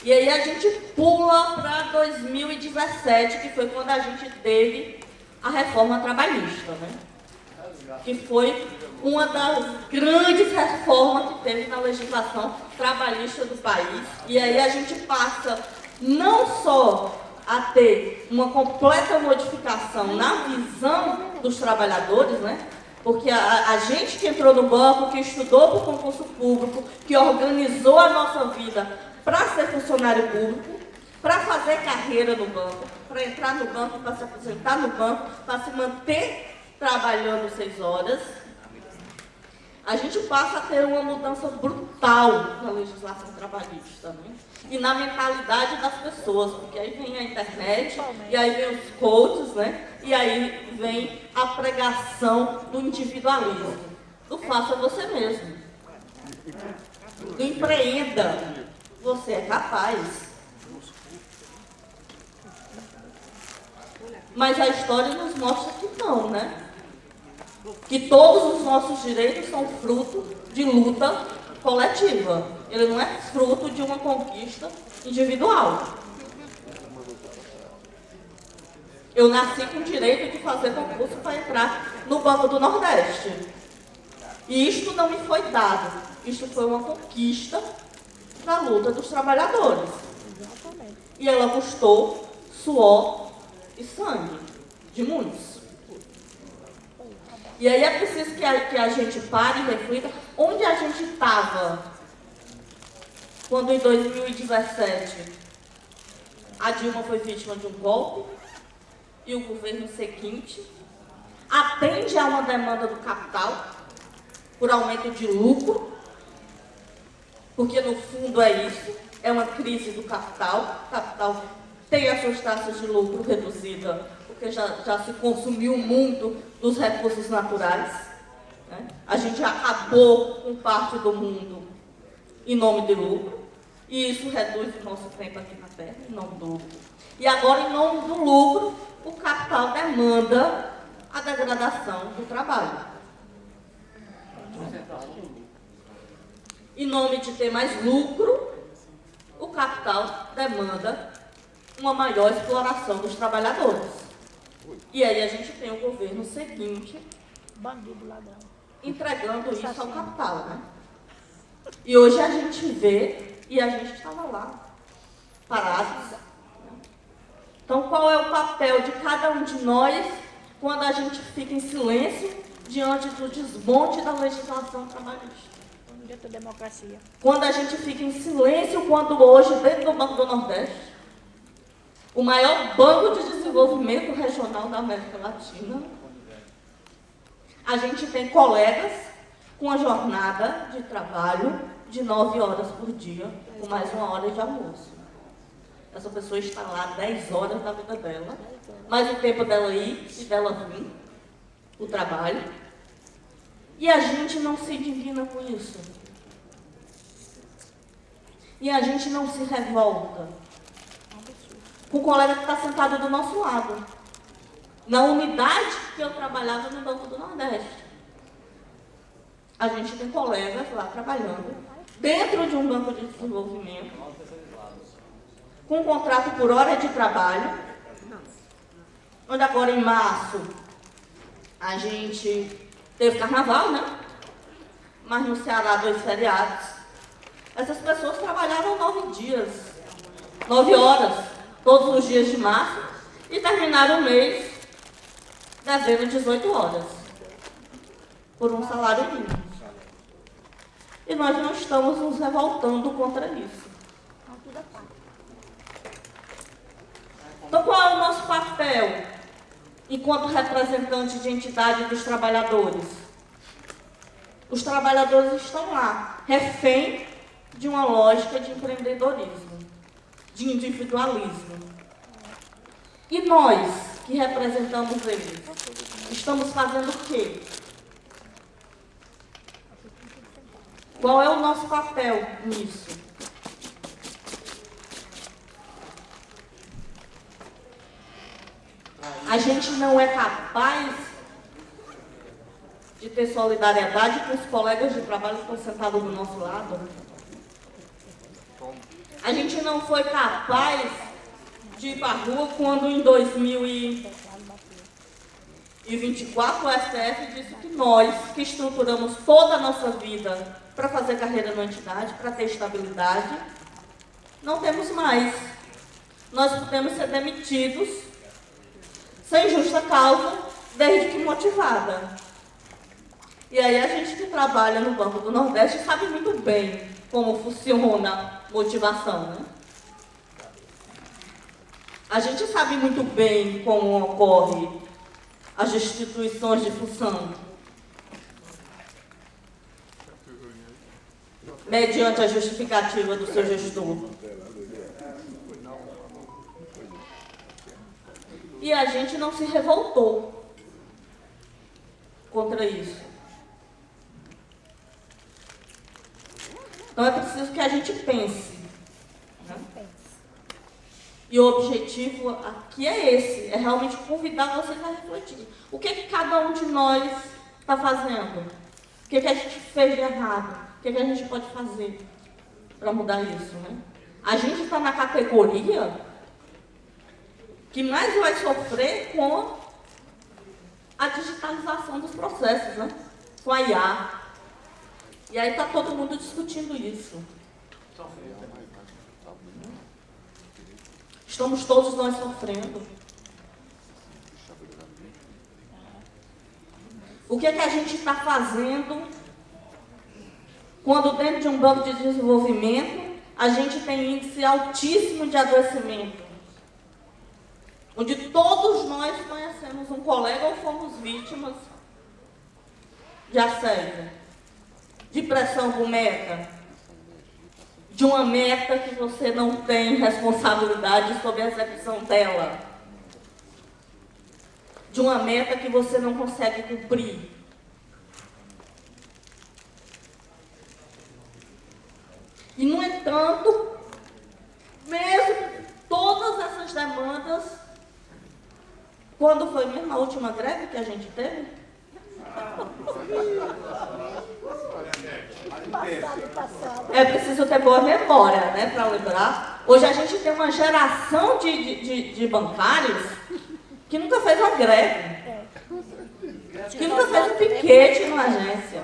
C: E aí a gente pula para 2017, que foi quando a gente teve a reforma trabalhista, né? Que foi uma das grandes reformas que teve na legislação trabalhista do país. E aí a gente passa não só a ter uma completa modificação na visão dos trabalhadores, né? Porque a gente que entrou no banco, que estudou para o concurso público, que organizou a nossa vida para ser funcionário público, para fazer carreira no banco, para entrar no banco, para se aposentar no banco, para se manter trabalhando 6 horas, a gente passa a ter uma mudança brutal na legislação trabalhista, né? E na mentalidade das pessoas, porque aí vem a internet, e aí vem os coaches, né? E aí vem a pregação do individualismo, do faça você mesmo, do empreenda, você é capaz. Mas a história nos mostra que não, né? Que todos os nossos direitos são fruto de luta coletiva. Ele não é fruto de uma conquista individual. Eu nasci com o direito de fazer concurso para entrar no Banco do Nordeste. E isto não me foi dado. Isto foi uma conquista da luta dos trabalhadores. E ela custou suor e sangue de muitos. E aí é preciso que a gente pare e reflita onde a gente estava quando em 2017 a Dilma foi vítima de um golpe e o governo seguinte atende a uma demanda do capital por aumento de lucro, porque no fundo é isso, é uma crise do capital. O capital tem as suas taxas de lucro reduzidas, porque já se consumiu muito dos recursos naturais, né? A gente acabou com parte do mundo em nome de lucro, e isso reduz o nosso tempo aqui na Terra, em nome do lucro. E agora, em nome do lucro, o capital demanda a degradação do trabalho. Em nome de ter mais lucro, o capital demanda uma maior exploração dos trabalhadores. E aí a gente tem o governo seguinte
D: Bandido, ladrão.
C: entregando isso ao capital, né? E hoje a gente vê, e a gente estava lá, parados. Então, qual é o papel de cada um de nós quando a gente fica em silêncio diante do desmonte da legislação trabalhista?
D: Onde é a democracia?
C: Quando a gente fica em silêncio, quando hoje, dentro do Banco do Nordeste, o maior banco de desenvolvimento regional da América Latina, a gente tem colegas com a jornada de trabalho de 9 horas por dia, com mais 1 hora de almoço. Essa pessoa está lá 10 horas da vida dela, mais o tempo dela ir e dela vir, o trabalho. E a gente não se indigna com isso. E a gente não se revolta com o colega que está sentado do nosso lado, na unidade que eu trabalhava no Banco do Nordeste. A gente tem colegas lá trabalhando dentro de um banco de desenvolvimento, com um contrato por hora de trabalho, onde agora em março a gente teve carnaval, né? Mas no Ceará 2 feriados. Essas pessoas trabalharam 9 dias, 9 horas, todos os dias de março, e terminaram o mês devendo 18 horas, por um salário mínimo. E nós não estamos nos revoltando contra isso. Então, qual é o nosso papel enquanto representante de entidade dos trabalhadores? Os trabalhadores estão lá, refém de uma lógica de empreendedorismo, de individualismo. E nós, que representamos eles, estamos fazendo o quê? Qual é o nosso papel nisso? A gente não é capaz de ter solidariedade com os colegas de trabalho que estão sentados do nosso lado. A gente não foi capaz de ir para a rua quando em 2024 o STF disse que nós, que estruturamos toda a nossa vida para fazer carreira na entidade, para ter estabilidade, não temos mais. Nós podemos ser demitidos sem justa causa, desde que motivada. E aí a gente que trabalha no Banco do Nordeste sabe muito bem como funciona a motivação, né? A gente sabe muito bem como ocorre as destituições de função, mediante a justificativa do seu gestor. E a gente não se revoltou contra isso. Então é preciso que a gente pense, né? E o objetivo aqui é esse, é realmente convidar vocês a refletir. O que cada um de nós está fazendo? O que a gente fez de errado? O que a gente pode fazer para mudar isso, né? A gente está na categoria que mais vai sofrer com a digitalização dos processos, né? Com a IA. E aí está todo mundo discutindo isso. Estamos todos nós sofrendo. O que a gente está fazendo quando dentro de um banco de desenvolvimento a gente tem índice altíssimo de adoecimento? Onde todos nós conhecemos um colega ou fomos vítimas de assédio, de pressão por meta, de uma meta que você não tem responsabilidade sobre a execução dela, de uma meta que você não consegue cumprir. E, no entanto, mesmo todas essas demandas, Quando foi mesmo a última greve que a gente teve?
D: Passado.
C: É preciso ter boa memória, né, para lembrar. Hoje a gente tem uma geração de bancários que nunca fez uma greve, que nunca fez um piquete numa agência,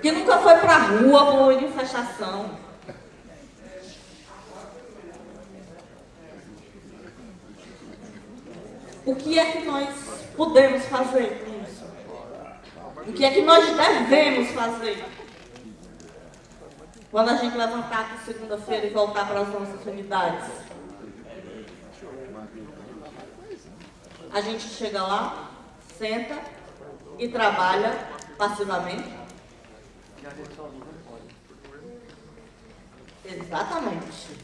C: que nunca foi para a rua por uma manifestação. O que é que nós podemos fazer com isso? O que é que nós devemos fazer? Quando a gente levantar aqui segunda-feira e voltar para as nossas unidades, a gente chega lá, senta e trabalha passivamente? Exatamente.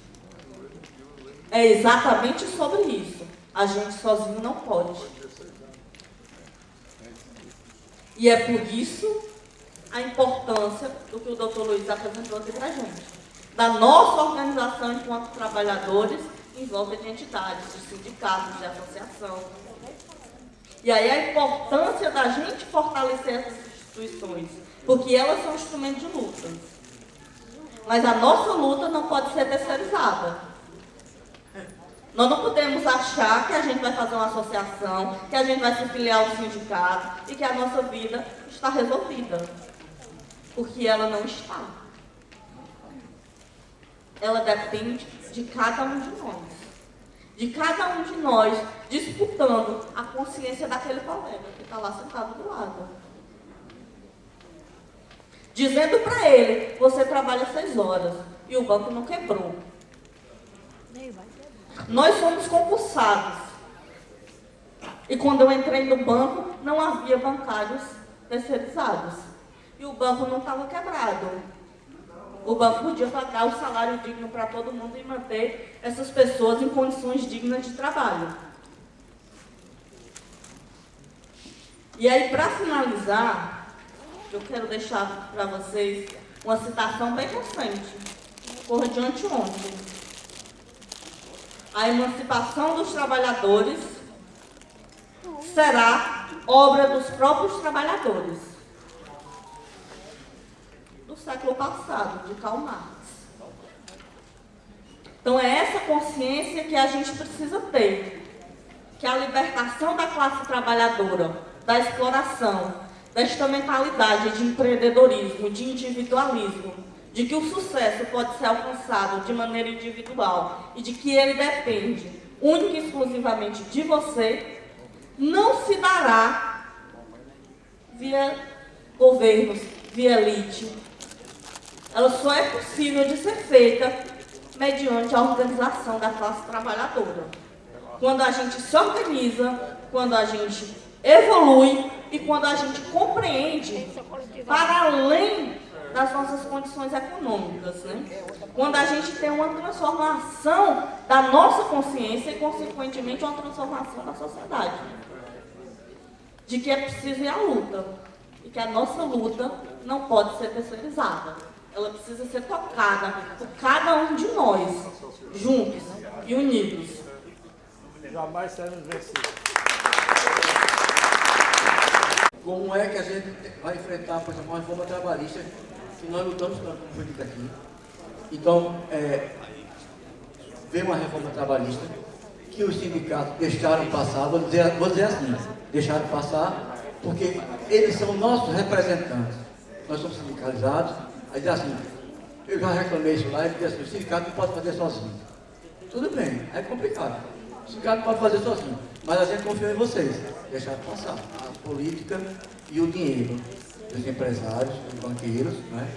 C: É exatamente sobre isso. A gente sozinho não pode. E é por isso a importância do que o Dr. Luiz apresentou aqui para a gente. Da nossa organização enquanto trabalhadores em volta de entidades, de sindicatos, de associação. E aí a importância da gente fortalecer essas instituições, porque elas são instrumentos de luta. Mas a nossa luta não pode ser terceirizada. Nós não podemos achar que a gente vai fazer uma associação, que a gente vai se filiar ao sindicato e que a nossa vida está resolvida. Porque ela não está. Ela depende de cada um de nós. De cada um de nós disputando a consciência daquele colega que está lá sentado do lado. Dizendo para ele, você trabalha 6 horas e o banco não quebrou.
D: Nem vai ter.
C: Nós somos concursados. E quando eu entrei no banco, não havia bancários terceirizados. E o banco não estava quebrado. O banco podia pagar o salário digno para todo mundo e manter essas pessoas em condições dignas de trabalho. E aí, para finalizar, eu quero deixar para vocês uma citação bem recente, ocorreu de anteontem. A emancipação dos trabalhadores será obra dos próprios trabalhadores. Do século passado, de Karl Marx. Então é essa consciência que a gente precisa ter. Que a libertação da classe trabalhadora, da exploração, desta mentalidade de empreendedorismo, de individualismo, de que o sucesso pode ser alcançado de maneira individual e de que ele depende única e exclusivamente de você, não se dará via governos, via elite. Ela só é possível de ser feita mediante a organização da classe trabalhadora. Quando a gente se organiza, quando a gente evolui e quando a gente compreende para além das nossas condições econômicas, né? Quando a gente tem uma transformação da nossa consciência e, consequentemente, uma transformação da sociedade. De que é preciso ir à luta. E que a nossa luta não pode ser terceirizada. Ela precisa ser tocada por cada um de nós, juntos e unidos.
F: Jamais seremos vencidos.
E: Como é que a gente vai enfrentar, por exemplo, uma reforma trabalhista que nós lutamos tanto, como foi dito aqui? Então, veio uma reforma trabalhista que os sindicatos deixaram passar, vou dizer assim, deixaram passar, porque eles são nossos representantes. Nós somos sindicalizados, aí diz assim, eu já reclamei isso lá, e diz assim, o sindicato não pode fazer sozinho. Tudo bem, é complicado. O sindicato não pode fazer sozinho, mas a gente confia em vocês. Deixaram passar a política e o dinheiro dos empresários, dos banqueiros, né?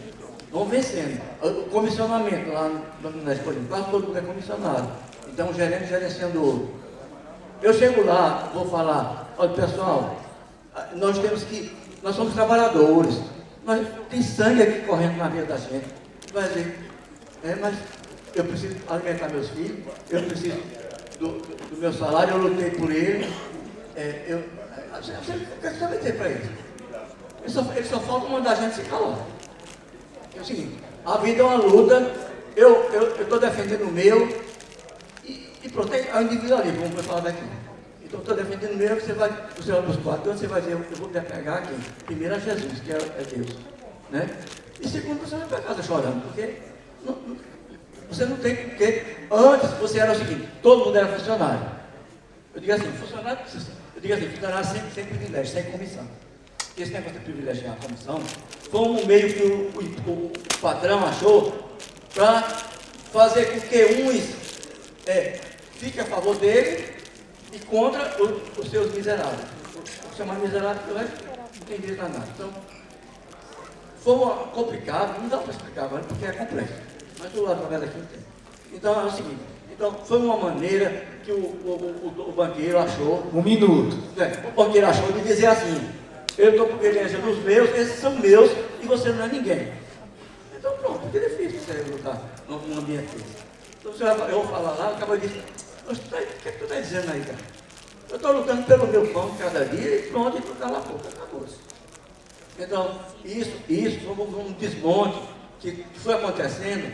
E: Vão vencendo. O comissionamento lá no Nordeste, por exemplo, quase todo mundo é comissionado. Então o gerente gerenciando o outro. Eu chego lá, vou falar, olha pessoal, nós somos trabalhadores, tem sangue aqui correndo na vida da gente. Vai dizer, mas eu preciso alimentar meus filhos, eu preciso do meu salário, eu lutei por ele. O que você vai dizer para eles? Eles só faltam mandar a gente se calar. É o seguinte, a vida é uma luta, eu estou defendendo o meu, e pronto, é o individualismo, vamos falar daqui. Então, estou defendendo mesmo que você vai buscar, então você vai dizer, eu vou pegar quem? Primeiro a Jesus, que é Deus. Né? E segundo, você vai para casa chorando, porque você não tem, porque antes você era o seguinte, todo mundo era funcionário. Eu digo assim, funcionário sem privilégio, sem comissão. Porque esse negócio de privilegiar a comissão foi um meio que o patrão achou para fazer com que uns fiquem a favor dele e contra os seus miseráveis. Vou chamar miserável porque não tem direito a nada. Então, foi complicado, não dá para explicar agora porque é complexo. Mas do lado aqui não tem. Então é o seguinte, foi uma maneira que o banqueiro achou.
B: Um minuto.
E: O banqueiro achou de dizer assim, eu estou com privilégio dos meus, esses são meus e você não é ninguém. Então pronto, porque é difícil você lutar num ambiente desse. Então eu vou falar lá, acabou de dizer, o que é que tu está dizendo aí, cara? Eu estou lutando pelo meu pão cada dia e pronto, e tu cala a boca, acabou-se. Então, isso foi um desmonte que foi acontecendo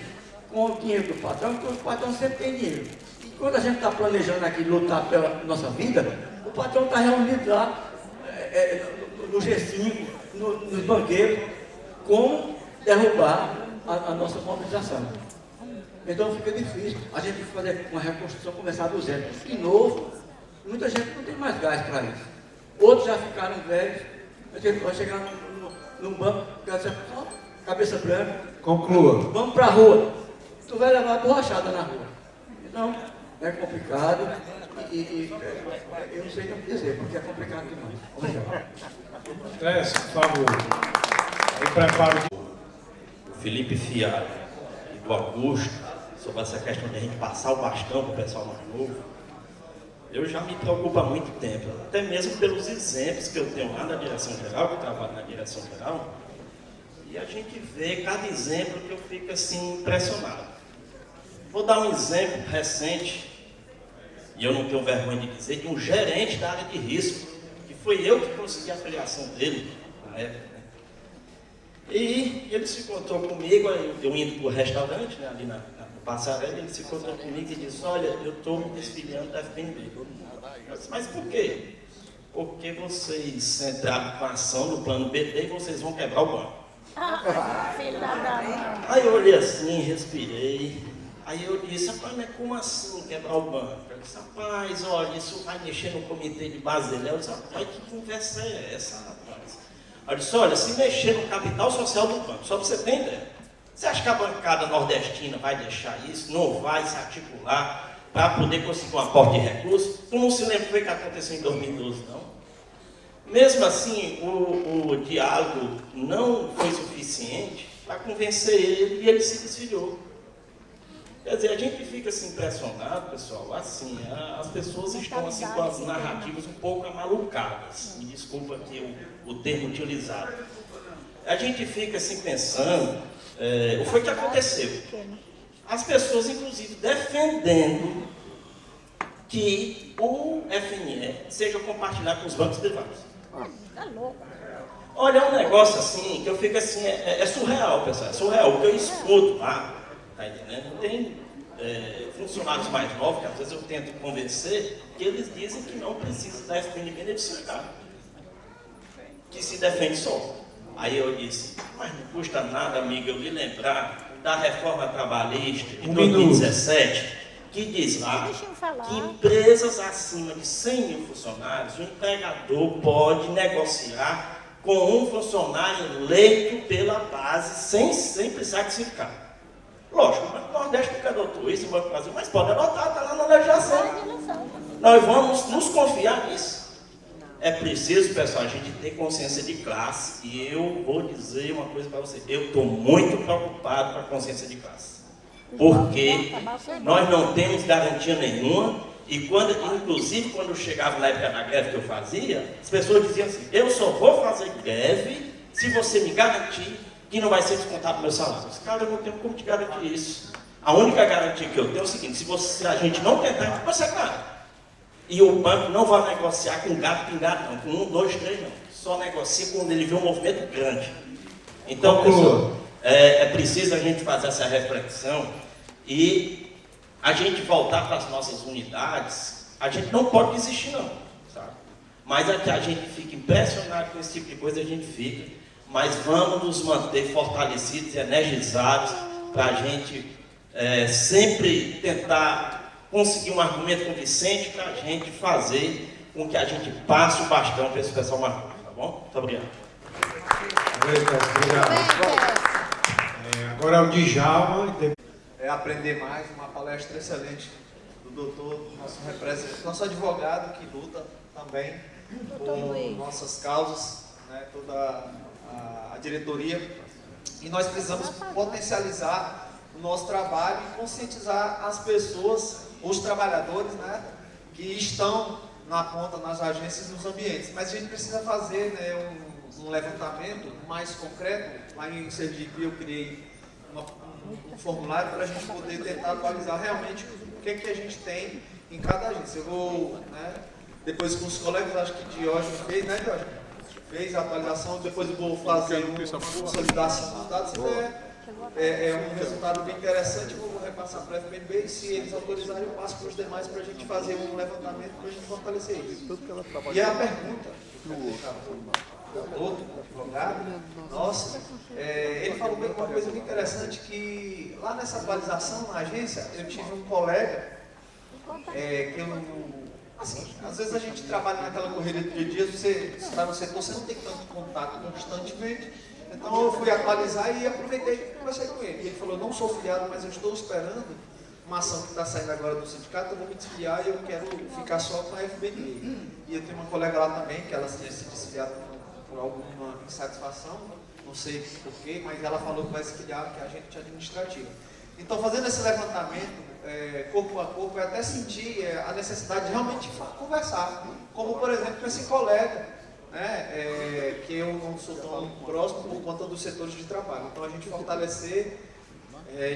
E: com o dinheiro do patrão, porque o patrão sempre tem dinheiro. E quando a gente está planejando aqui lutar pela nossa vida, o patrão está reunido lá no G5, nos banqueiros, como derrubar a nossa mobilização. Então fica difícil a gente fazer uma reconstrução, começar do zero. De novo, muita gente não tem mais gás para isso. Outros já ficaram velhos, a gente vai chegar num banco, cabeça branca.
B: Conclua.
E: Vamos para a rua. Tu vai levar a borrachada na rua. Então, é complicado e eu não sei o que dizer, porque é complicado demais. Obrigado.
B: Clécio, por favor. Eu preparo.
G: O Felipe Fialho e do Augusto, sobre essa questão de a gente passar o bastão para o pessoal mais novo, eu já me preocupo há muito tempo, até mesmo pelos exemplos que eu tenho lá na direção geral, que eu trabalho na direção geral, e a gente vê cada exemplo que eu fico assim impressionado. Vou dar um exemplo recente, e eu não tenho vergonha de dizer, de um gerente da área de risco, que foi eu que consegui a filiação dele na época. Né? E ele se encontrou comigo, eu indo para o restaurante, né, ali no Passarela, ele se encontrou comigo e disse, olha, eu estou me desfiliando da FNB. Eu disse, mas por quê? Porque vocês entraram com a ação no plano BD e vocês vão quebrar o banco.
D: Filha da mãe.
G: Aí eu olhei assim, respirei. Aí eu disse, rapaz, mas como assim quebrar o banco? Eu disse, rapaz, olha, isso vai mexer no comitê de Basileia. Eu disse, rapaz, que conversa é essa, rapaz? Eu disse, olha, se mexer no capital social do banco, só para você ter ideia. Você acha que a bancada nordestina vai deixar isso? Não vai se articular para poder conseguir um aporte de recursos? Tu não se lembra o que aconteceu em 2012, não? Mesmo assim, o diálogo não foi suficiente para convencer ele e ele se desfiliou. Quer dizer, a gente fica assim impressionado, pessoal, assim, as pessoas estão assim com as narrativas um pouco amalucadas. Me desculpa aqui o termo utilizado. A gente fica assim pensando, o que foi que aconteceu? As pessoas, inclusive, defendendo que o FNE seja compartilhado com os bancos privados.
D: Tá louco.
G: Olha, é um negócio assim, que eu fico assim, é surreal, pessoal, é surreal. O que eu escuto lá, tá entendendo? Tem funcionários mais novos, que às vezes eu tento convencer, que eles dizem que não precisa da FNB nem do sindicato, que se defende só. Aí eu disse, mas não custa nada, amigo, eu lhe lembrar da reforma trabalhista de 2017, que diz lá que empresas acima de 100 mil funcionários, o empregador pode negociar com um funcionário eleito pela base sem precisar de sindicato. Lógico, o Banco do Nordeste nunca adotou isso, o Banco do Brasil, mas pode adotar, está lá na legislação. Nós vamos nos confiar nisso. É preciso, pessoal, a gente ter consciência de classe. E eu vou dizer uma coisa para você. Eu estou muito preocupado com a consciência de classe. Porque nós não temos garantia nenhuma. E inclusive quando eu chegava na época da greve que eu fazia, as pessoas diziam assim, eu só vou fazer greve se você me garantir que não vai ser descontado meu salário. Esse cara, eu não tenho como te garantir isso. A única garantia que eu tenho é o seguinte, se a gente não tentar, você ganha. E o banco não vai negociar com gato pingado, não, com 1, 2, 3, não. Só negocia quando ele vê um movimento grande. Então, pessoal, é preciso a gente fazer essa reflexão e a gente voltar para as nossas unidades, a gente não pode desistir não, sabe? Mas é que a gente fica impressionado com esse tipo de coisa, a gente fica, mas vamos nos manter fortalecidos, energizados, para a gente sempre tentar conseguir um argumento convincente para a gente fazer com que a gente passe o bastão para esse pessoal mais novo, tá bom? Muito obrigado.
B: Obrigado. Agora é o Djalma.
H: Aprender mais, uma palestra excelente do doutor, nosso representante, nosso advogado que luta também por nossas causas, né, toda a diretoria. E nós precisamos potencializar o nosso trabalho e conscientizar as pessoas, os trabalhadores, né, que estão na ponta, nas agências, nos ambientes. Mas a gente precisa fazer, né, um levantamento mais concreto. Lá em Sergipe eu criei um formulário para a gente poder tentar atualizar realmente o que é que a gente tem em cada agência. Eu vou, né, depois com os colegas, acho que Diógenes fez, né, Diógenes? Fez a atualização, depois eu vou fazer uma consolidação dos dados. É um resultado bem interessante, eu vou repassar para a FBNB e se eles autorizarem eu passo para os demais para a gente fazer um levantamento para a gente fortalecer isso. E a pergunta outro advogado, nossa, ele falou bem uma coisa muito interessante, que lá nessa atualização na agência, eu tive um colega que eu, assim, às vezes a gente trabalha naquela correria de dias, você está no setor, você não tem tanto contato constantemente, então eu fui atualizar e aproveitei e conversei com ele. E ele falou, não sou filiado, mas eu estou esperando uma ação que está saindo agora do sindicato, eu vou me desfiliar e eu quero ficar só com a FBNB. E eu tenho uma colega lá também, que ela tinha se desfiliado por alguma insatisfação, não sei porquê, mas ela falou que vai se filiar, que é agente administrativa. Então, fazendo esse levantamento, corpo a corpo, eu até senti a necessidade de realmente conversar, como, por exemplo, com esse colega, né, que eu não sou tão próximo por conta dos setores de trabalho. Então, a gente fortalecer,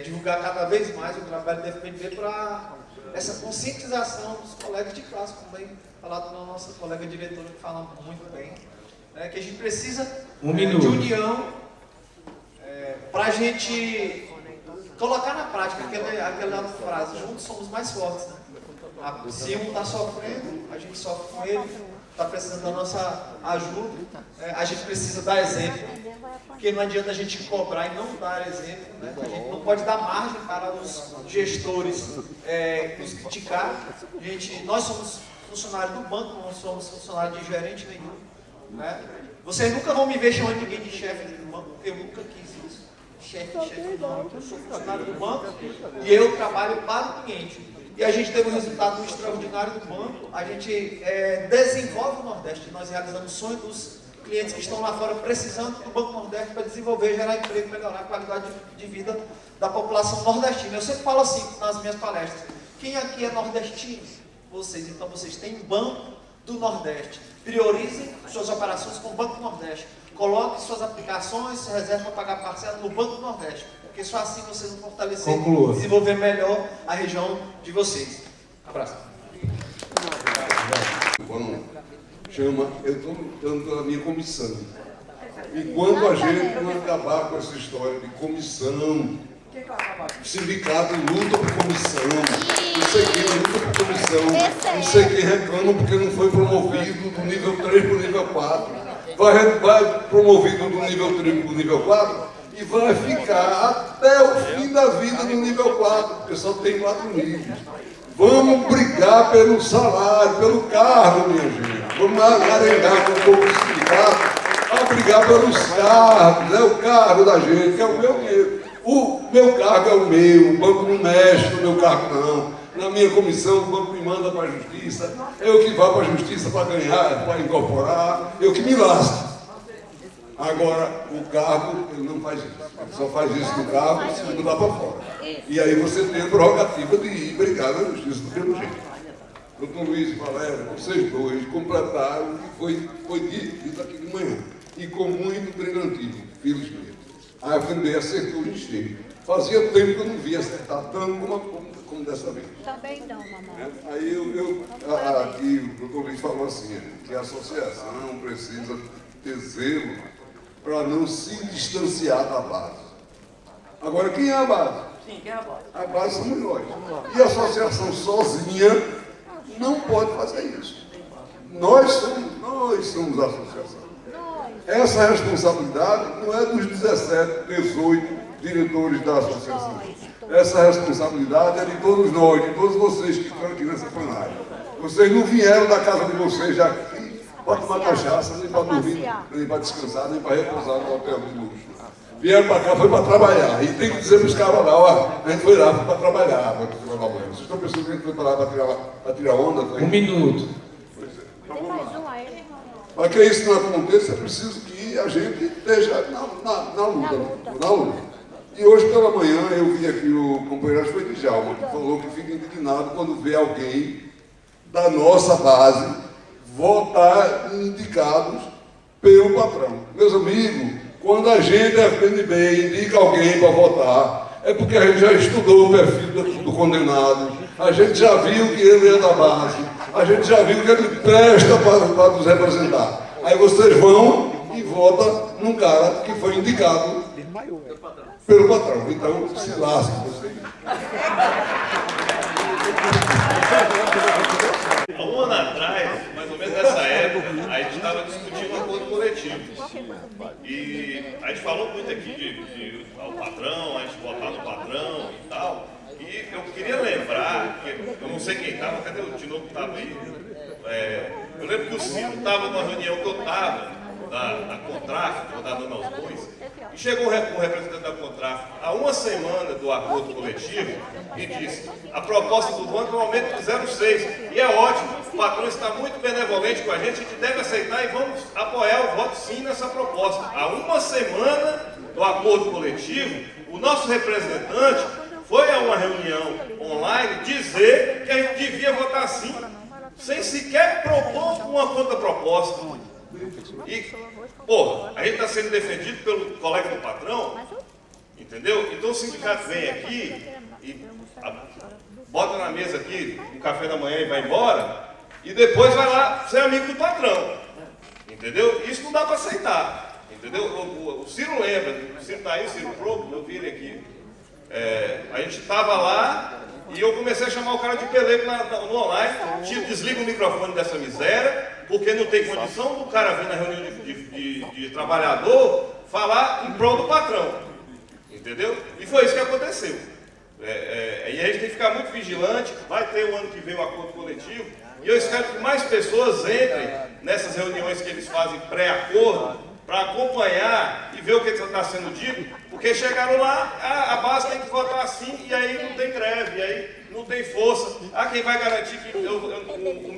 H: divulgar cada vez mais o trabalho da FBNB para essa conscientização dos colegas de classe, como bem falado pela nossa colega diretora, que fala muito bem, que a gente precisa de união para a gente colocar na prática aquela frase, juntos somos mais fortes. Né? Se um está sofrendo, a gente sofre com ele, está precisando da nossa ajuda, a gente precisa dar exemplo, porque não adianta a gente cobrar e não dar exemplo, né? A gente não pode dar margem para os gestores nos criticar. Nós somos funcionários do banco, não somos funcionários de gerente nenhum. Né? Vocês nunca vão me ver chamando ninguém de chefe do banco, porque eu nunca quis isso. Chefe, não. Eu sou funcionário do banco e eu trabalho para o cliente. E a gente teve um resultado extraordinário do banco. A gente desenvolve o Nordeste. Nós realizamos o sonho dos clientes que estão lá fora precisando do Banco Nordeste para desenvolver, gerar emprego, melhorar a qualidade de vida da população nordestina. Eu sempre falo assim nas minhas palestras. Quem aqui é nordestino? Vocês. Então vocês têm um banco do Nordeste. Priorizem suas operações com o Banco do Nordeste. Coloque suas aplicações, reserva para pagar parcela no Banco do Nordeste. Porque só assim vocês vão fortalecer e desenvolver melhor a região de vocês. Abraço.
I: Quando chama, eu estou lutando pela minha comissão. E quando a gente não acabar com essa história de comissão, o sindicato luta por comissão, não sei quem luta por comissão, não sei quem reclama porque não foi promovido do nível 3 para o nível 4. Vai promovido do nível 3 para o nível 4 e vai ficar até o fim da vida no nível 4, porque só tem 4 níveis. Vamos brigar pelo salário, pelo cargo, minha gente. Vamos arengar com o povo do sindicato a brigar pelos cargos, o cargo da gente, que é o meu dinheiro. O meu cargo é o meu, o banco não mexe no meu cargo não. Na minha comissão, o banco me manda para a justiça, eu que vá para a justiça para ganhar, para incorporar, eu que me lasco. Agora, o cargo, ele não faz isso. Ele só faz isso no cargo se mudar para fora. E aí você tem a prerrogativa de ir brigar na justiça do mesmo jeito. Doutor Luiz e Valério, vocês dois completaram o que foi dito aqui de manhã. E com muito brilhantismo, felizmente. A FNB acertou em cheio. Fazia tempo que eu não via acertar tanto como dessa vez.
D: Também não, mamãe.
I: Aí aqui o doutor Luiz falou assim, que a associação precisa ter zelo para não se distanciar da base. Agora, quem é a base?
E: Sim, quem é a base?
I: A base somos nós. E a associação sozinha não pode fazer isso. Nós somos a associação. Essa responsabilidade não é dos 17, 18 diretores da associação. Essa responsabilidade é de todos nós, de todos vocês que estão aqui nessa plenária. Vocês não vieram da casa de vocês já aqui para tomar cachaça, nem para dormir, nem para descansar, nem para repousar no hotel de luxo. Vieram para cá, foi para trabalhar. E tem que dizer para os caras lá, ó, a gente foi lá para trabalhar. Vocês estão pensando que a gente foi para lá para tirar onda? Tá?
B: 1 minuto.
D: Tem mais um aí.
I: Para que isso não aconteça, é preciso que a gente esteja na luta. E hoje pela manhã eu vi aqui o companheiro, acho que foi Djalma, que falou que fica indignado quando vê alguém da nossa base votar em indicados pelo patrão. Meus amigos, quando a gente, FNB, indica alguém para votar, é porque a gente já estudou o perfil do condenado, a gente já viu que ele é da base, a gente já viu que ele presta para nos representar. Aí vocês vão e votam num cara que foi indicado pelo patrão. Então, se lasca vocês.
G: Há um ano atrás, mais ou menos nessa época, a gente estava discutindo um acordo coletivo. E a gente falou muito aqui de ao patrão, a gente votar no patrão e tal. E eu queria lembrar, eu não sei quem estava, cadê o Tinoco que estava aí? Eu lembro que o Ciro estava numa reunião que eu estava, da Contraf, eu estava dando aos bois, e chegou um representante da Contraf há uma semana do acordo coletivo e disse: a proposta do banco é um aumento de 0,6, e é ótimo, o patrão está muito benevolente com a gente deve aceitar e vamos apoiar o voto sim nessa proposta. Há uma semana do acordo coletivo, o nosso representante foi a uma reunião online dizer que a gente devia votar sim, sem sequer propor uma contraproposta. E, porra, a gente está sendo defendido pelo colega do patrão, entendeu? Então o sindicato vem aqui e bota na mesa aqui um café da manhã e vai embora, e depois vai lá ser amigo do patrão, entendeu? Isso não dá para aceitar, entendeu? O Ciro lembra, o Ciro está aí, o Ciro Pro, eu vi ele aqui. A gente estava lá e eu comecei a chamar o cara de pelego no online, desliga o microfone dessa miséria, porque não tem condição do cara vir na reunião de trabalhador falar em prol do patrão, entendeu? E foi isso que aconteceu. E a gente tem que ficar muito vigilante, vai ter o ano que vem um acordo coletivo, e eu espero que mais pessoas entrem nessas reuniões que eles fazem pré-acordo, para acompanhar e ver o que está sendo dito, porque chegaram lá, a base tem que votar assim, e aí não tem greve, e aí não tem força. Quem vai garantir que o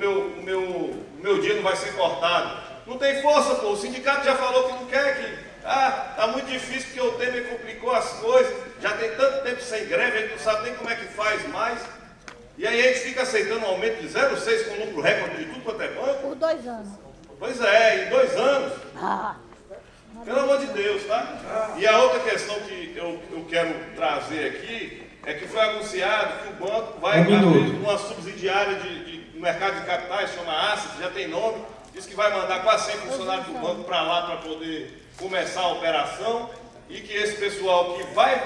G: meu dia não vai ser cortado? Não tem força, pô. O sindicato já falou que não quer, que tá muito difícil porque o Temer complicou as coisas, já tem tanto tempo sem greve, a gente não sabe nem como é que faz mais. E aí a gente fica aceitando um aumento de 0,6 com lucro recorde de tudo quanto é banco.
D: Por 2 anos.
G: Pois é, em 2 anos. Pelo amor de Deus, tá? E a outra questão que eu quero trazer aqui é que foi anunciado que o banco vai abrir uma subsidiária no mercado de capitais, chama Asset, já tem nome, diz que vai mandar quase 100 funcionários do banco para lá para poder começar a operação, e que esse pessoal que vai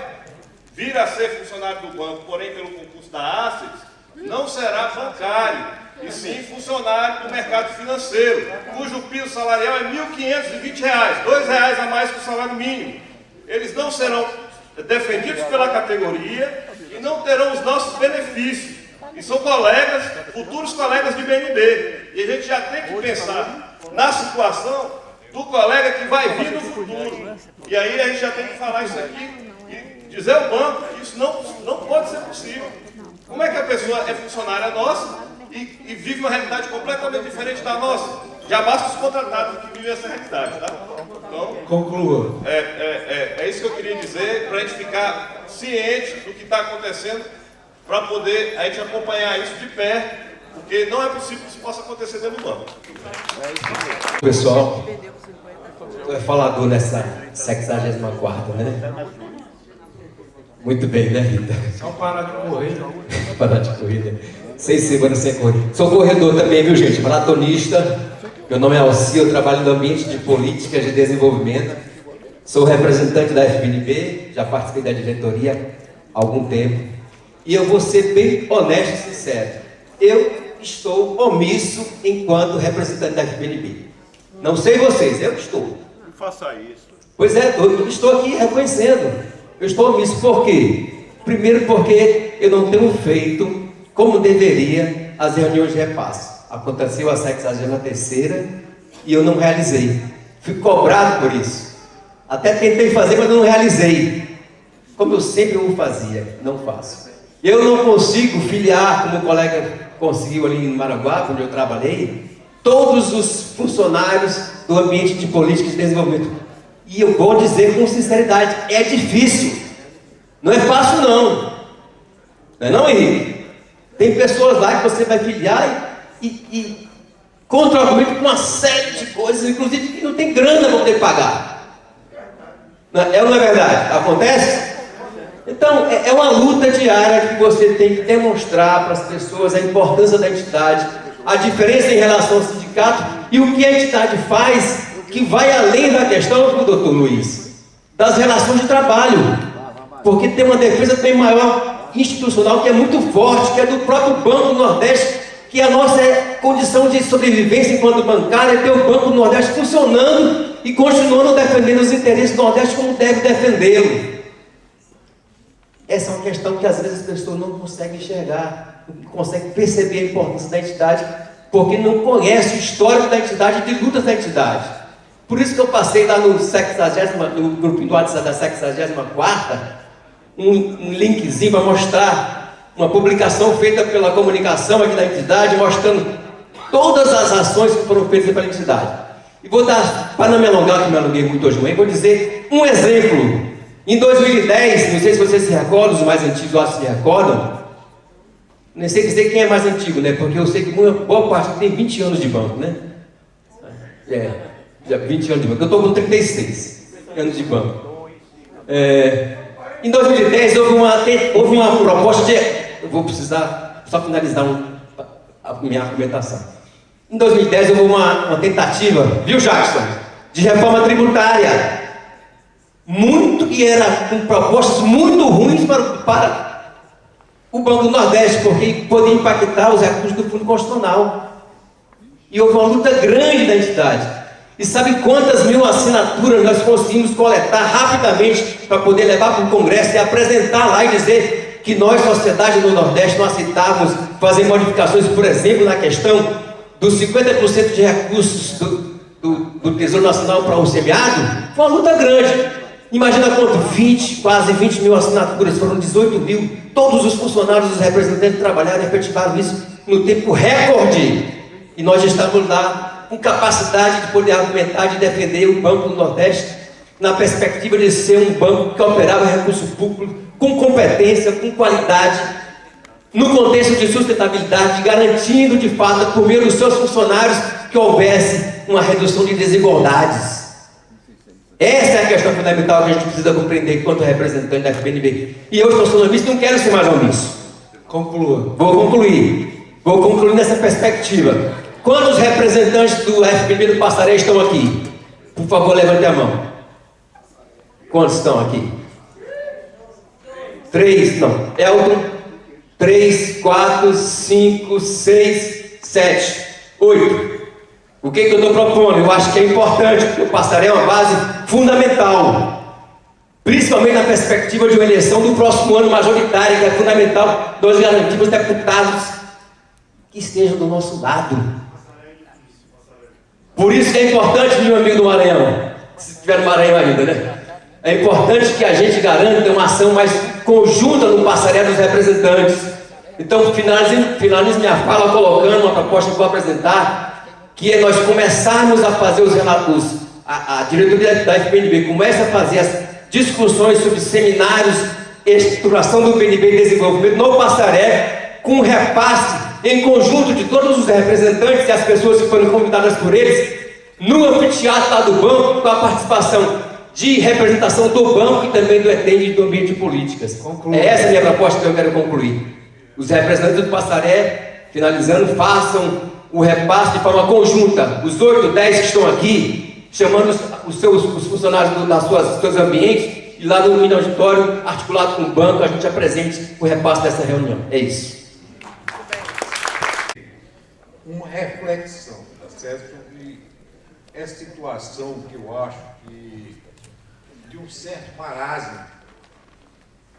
G: vir a ser funcionário do banco, porém pelo concurso da Asset, não será bancário, e sim funcionário do mercado financeiro, cujo piso salarial é R$ 1.520, R$ 2 a mais que o salário mínimo. Eles não serão defendidos pela categoria e não terão os nossos benefícios. E são colegas, futuros colegas de BNB. E a gente já tem que pensar na situação do colega que vai vir no futuro. E aí a gente já tem que falar isso aqui e dizer ao banco que isso não pode ser possível. Como é que a pessoa é funcionária nossa e vive uma realidade completamente diferente da nossa? Já basta os contratados que vivem essa realidade, tá? Então,
B: conclua.
G: É isso que eu queria dizer, para a gente ficar ciente do que está acontecendo, para poder a gente acompanhar isso de perto, porque não é possível que isso possa acontecer dentro do banco.
J: Pessoal, tu é falador nessa 64ª, né? Muito bem, né, Rita?
B: Só parar de correr, não.
J: Parar de corrida. Sem semana sem correr. Sou corredor também, viu, gente? Maratonista. Meu nome é Alci, eu trabalho no ambiente de políticas de desenvolvimento. Sou representante da FNB, já participei da diretoria algum tempo, e eu vou ser bem honesto e sincero. Eu estou omisso enquanto representante da FPNB. Não sei vocês, eu estou.
F: Não faça isso.
J: Pois é, eu estou aqui reconhecendo. Eu estou omisso. Por quê? Primeiro porque eu não tenho feito como deveria as reuniões de repasse. Aconteceu a 63ª e eu não realizei. Fui cobrado por isso. Até tentei fazer, mas não realizei. Como eu sempre o fazia, não faço. Eu não consigo filiar, como o colega conseguiu ali em Maranguape, onde eu trabalhei, todos os funcionários do ambiente de política de desenvolvimento. E eu vou dizer com sinceridade, é difícil. Não é fácil não. Não é não, Henrique? Tem pessoas lá que você vai filiar e contra-argumento com uma série de coisas, inclusive que não tem grana para poder pagar. É ou não é verdade? Acontece? Então, é uma luta diária que você tem que demonstrar para as pessoas a importância da entidade, a diferença em relação ao sindicato e o que a entidade faz, que vai além da questão, doutor Luiz, das relações de trabalho. Porque tem uma defesa bem maior, institucional, que é muito forte, que é do próprio Banco do Nordeste, que a nossa condição de sobrevivência enquanto bancária é ter o Banco do Nordeste funcionando e continuando defendendo os interesses do Nordeste como deve defendê-lo. Essa é uma questão que às vezes as pessoas não conseguem enxergar, não conseguem perceber a importância da entidade, porque não conhecem o histórico da entidade e de lutas da entidade. Por isso que eu passei lá no grupinho do WhatsApp da 64ª, um linkzinho para mostrar uma publicação feita pela comunicação aqui da entidade, mostrando todas as ações que foram feitas pela entidade. E vou dar, para não me alongar, que me alonguei muito hoje também, vou dizer um exemplo. Em 2010, não sei se vocês se recordam, os mais antigos eu acho que se recordam, nem sei dizer quem é mais antigo, né? Porque eu sei que uma boa parte tem 20 anos de banco, né? Já 20 anos de banco. Eu estou com 36 anos de banco. Em 2010 houve uma proposta de... Eu vou precisar só finalizar a minha argumentação. Em 2010 houve uma tentativa, viu, Jackson? De reforma tributária. Que era com propostas muito ruins para o Banco do Nordeste, porque podia impactar os recursos do Fundo Constitucional. E houve uma luta grande da entidade. E sabe quantas mil assinaturas nós conseguimos coletar rapidamente para poder levar para o Congresso e apresentar lá e dizer que nós, sociedade do Nordeste, não aceitávamos fazer modificações, por exemplo, na questão dos 50% de recursos do Tesouro Nacional para o semiárido? Foi uma luta grande. Imagina quanto? Quase 20 mil assinaturas, foram 18 mil. Todos os funcionários, os representantes trabalharam e efetivaram isso no tempo recorde. E nós estamos lá com capacidade de poder argumentar, de defender o Banco do Nordeste na perspectiva de ser um banco que operava recurso público com competência, com qualidade, no contexto de sustentabilidade, garantindo de fato, por meio dos seus funcionários, que houvesse uma redução de desigualdades. Essa é a questão fundamental que a gente precisa compreender enquanto representante da FPNB. E eu estou sendo omisso, não quero ser mais omisso.
B: Conclua.
J: Vou concluir nessa perspectiva. Quantos representantes do FPNB do Passaré estão aqui? Por favor, levante a mão. Quantos estão aqui? 3, não. Elton? 3, 4, 5, 6, 7, 8. O que eu estou propondo? Eu acho que é importante, porque o Passaré é uma base fundamental, principalmente na perspectiva de uma eleição do próximo ano majoritária, que é fundamental nós garantirmos deputados que estejam do nosso lado. Por isso que é importante, meu amigo do Maranhão, se estiver no Maranhão ainda, né? É importante que a gente garanta uma ação mais conjunta no Passaré dos representantes. Então, finalizo minha fala colocando uma proposta que vou apresentar, que é nós começarmos a fazer os relatos, a diretoria da FPNB começa a fazer as discussões sobre seminários, estruturação do PNB e desenvolvimento no Passaré, com repasse em conjunto de todos os representantes e as pessoas que foram convidadas por eles, no anfiteatro lá do banco, com a participação de representação do banco e também do ETEND e do ambiente de políticas. Conclua. É essa a minha proposta que eu quero concluir. Os representantes do Passaré, finalizando, façam o repasse de forma conjunta. Os 8, 10 que estão aqui, chamando os funcionários dos seus ambientes e lá no mini auditório, articulado com o banco, a gente apresente o repasse dessa reunião. É isso.
K: Uma reflexão, tá certo? Sobre essa situação que eu acho que de um certo marasmo,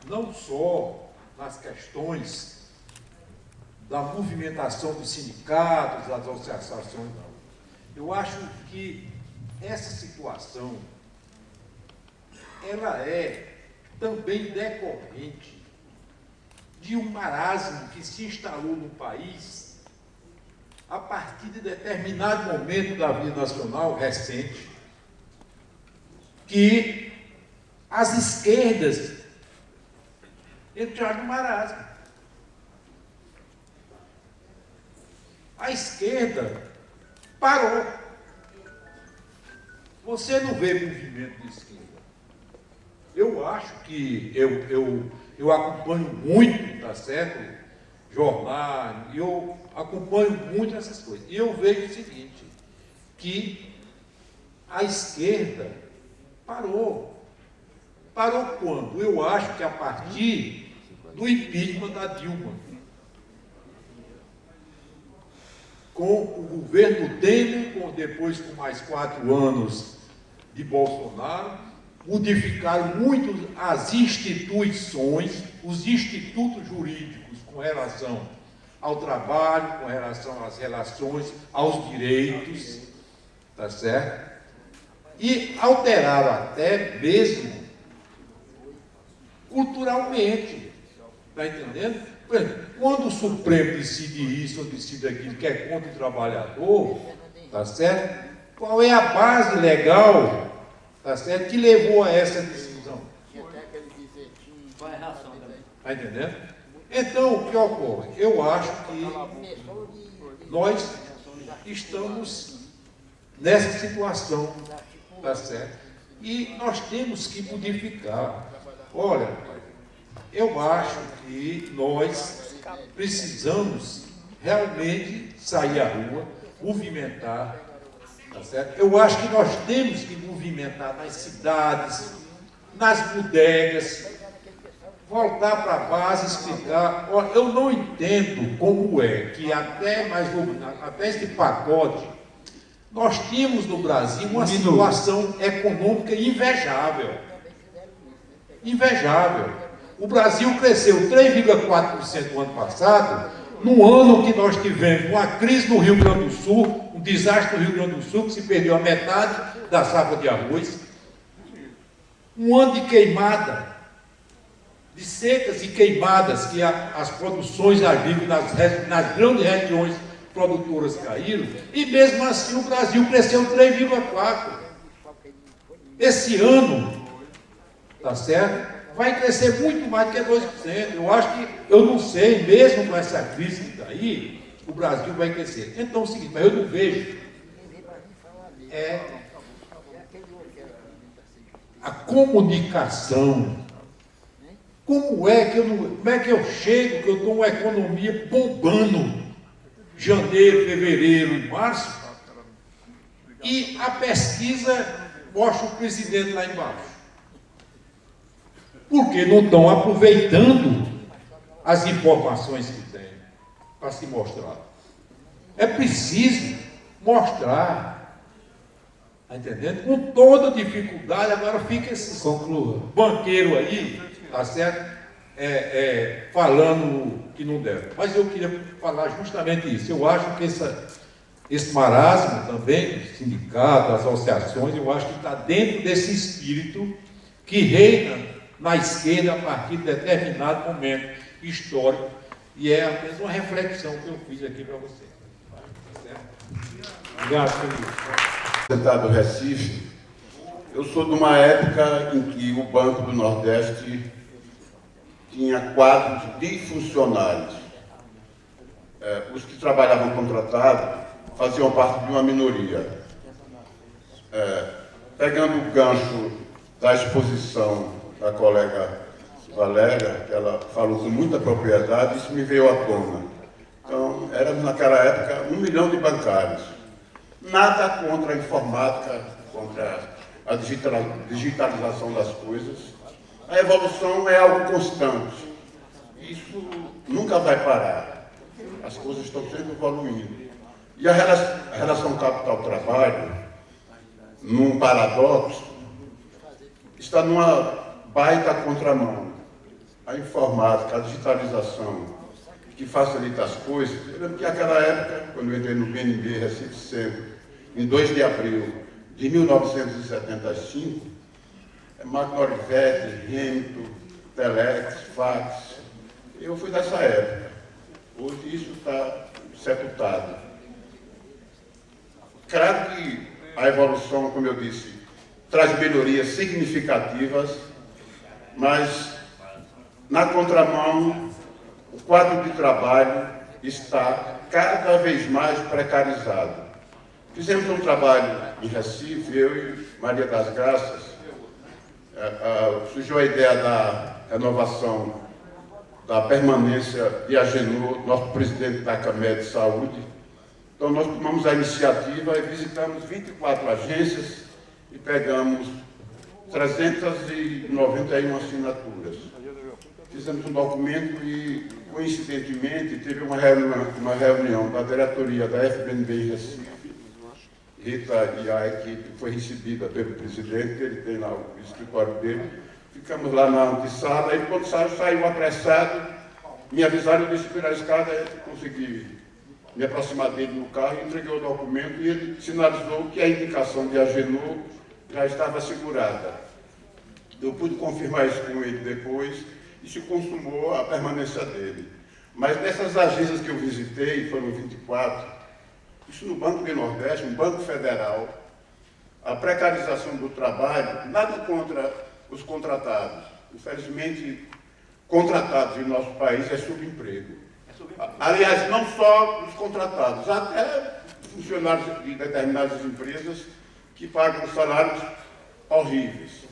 K: não só nas questões da movimentação dos sindicatos, das associações, não. Eu acho que essa situação ela é também decorrente de um marasmo que se instalou no país a partir de determinado momento da vida nacional recente, que as esquerdas entraram no marasmo. A esquerda parou. Você não vê movimento de esquerda. Eu acho que eu acompanho muito, tá certo? Jornal, eu acompanho muito essas coisas. E eu vejo o seguinte, que a esquerda parou. Parou quando? Eu acho que a partir do impeachment da Dilma. Com o governo Temer, depois com mais 4 anos de Bolsonaro, modificaram muito as instituições, os institutos jurídicos com relação ao trabalho, com relação às relações, aos direitos, tá certo? E alteraram até mesmo culturalmente, tá entendendo? Por exemplo, quando o Supremo decide isso ou decide aquilo que é contra o trabalhador, tá certo? Qual é a base legal, tá certo, que levou a essa decisão? Tá entendendo? Então, o que ocorre? Eu acho que nós estamos nessa situação, tá certo? E nós temos que modificar. Olha, eu acho que nós precisamos realmente sair à rua, movimentar, tá certo? Eu acho que nós temos que movimentar nas cidades, nas bodegas, voltar para a base, explicar. Olha, eu não entendo como é que até esse pacote, nós tínhamos no Brasil uma situação econômica invejável. Invejável. O Brasil cresceu 3,4% no ano passado, num ano que nós tivemos uma crise no Rio Grande do Sul, um desastre no Rio Grande do Sul, que se perdeu a metade da safra de arroz. Um ano de queimada, de secas e queimadas, que as produções agrícolas nas grandes regiões produtoras caíram, e mesmo assim o Brasil cresceu 3,4%. Esse ano, tá certo? Vai crescer muito mais do que 2%. Eu acho que, eu não sei, mesmo com essa crise que está aí, o Brasil vai crescer. Então é o seguinte, mas eu não vejo a comunicação. Como é que eu chego, que eu estou uma economia bombando, janeiro, fevereiro e março, e a pesquisa mostra o presidente lá embaixo? Porque não estão aproveitando as informações que têm para se mostrar. É preciso mostrar, tá entendendo? Com toda dificuldade, agora fica esse banqueiro aí, tá certo? Falando que não deve. Mas eu queria falar justamente isso. Eu acho que esse marasmo também, do sindicato, das associações, eu acho que está dentro desse espírito que reina na esquerda a partir de determinado momento histórico, e é apenas uma reflexão que eu fiz aqui para você. Obrigado,
L: Deputado do Recife, eu sou de uma época em que o Banco do Nordeste tinha quadros de funcionários. Os que trabalhavam contratados faziam parte de uma minoria. Pegando o gancho da exposição da colega Valéria, que ela falou com muita propriedade, isso me veio à tona. Então, éramos naquela época 1 milhão de bancários. Nada contra a informática, contra a digitalização das coisas, A evolução é algo constante. Isso nunca vai parar. As coisas estão sempre evoluindo. E a relação capital-trabalho, num paradoxo, está numa baita contramão. A informática, a digitalização, que facilita as coisas. Eu lembro que naquela época, quando eu entrei no BNB Recife Centro, em 2 de abril de 1975, Magnorivete, Hamilton, Telex, fax, eu fui dessa época. Hoje isso está sepultado. Claro que a evolução, como eu disse, traz melhorias significativas, mas na contramão, o quadro de trabalho está cada vez mais precarizado. Fizemos um trabalho em Recife, eu e Maria das Graças, surgiu a ideia da renovação da permanência de Agenor, nosso presidente da CAMED de Saúde. Então nós tomamos a iniciativa e visitamos 24 agências e pegamos 391 assinaturas. Fizemos um documento e, coincidentemente, teve uma reunião da diretoria da FBNB em Recife. Rita e a equipe foi recebida pelo presidente, ele tem lá o escritório dele. Ficamos lá na antessala e quando saiu apressado, me avisaram, eu desci pela escada e consegui me aproximar dele no carro, entreguei o documento e ele sinalizou que a indicação de Agenor já estava assegurada. Eu pude confirmar isso com ele depois e se consumou a permanência dele. Mas nessas agências que eu visitei, foram 24, isso no Banco do Nordeste, um banco federal, a precarização do trabalho, nada contra os contratados. Infelizmente, contratados em nosso país é subemprego. Aliás, não só os contratados, até funcionários de determinadas empresas que pagam salários horríveis.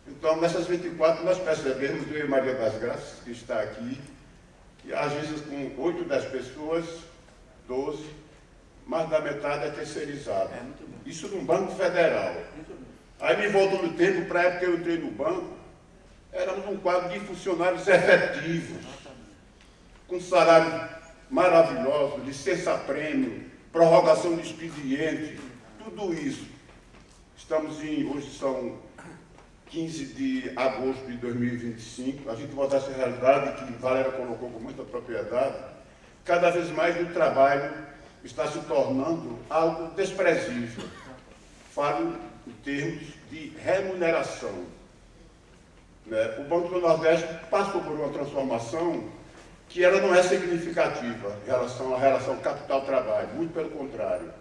L: Então, nessas 24, nós percebemos, eu e Maria das Graças, que está aqui, que há agências com 8, 10 pessoas, 12, mais da metade é terceirizada. Isso num banco federal. Aí me voltou no tempo, para a época que eu entrei no banco, éramos um quadro de funcionários efetivos, com salário maravilhoso, licença-prêmio, prorrogação de expediente, tudo isso. Hoje são 15 de agosto de 2025, a gente volta a essa realidade que Valéria colocou com muita propriedade, cada vez mais o trabalho está se tornando algo desprezível. Falo em termos de remuneração. O Banco do Nordeste passou por uma transformação que ela não é significativa em relação à relação capital-trabalho, muito pelo contrário.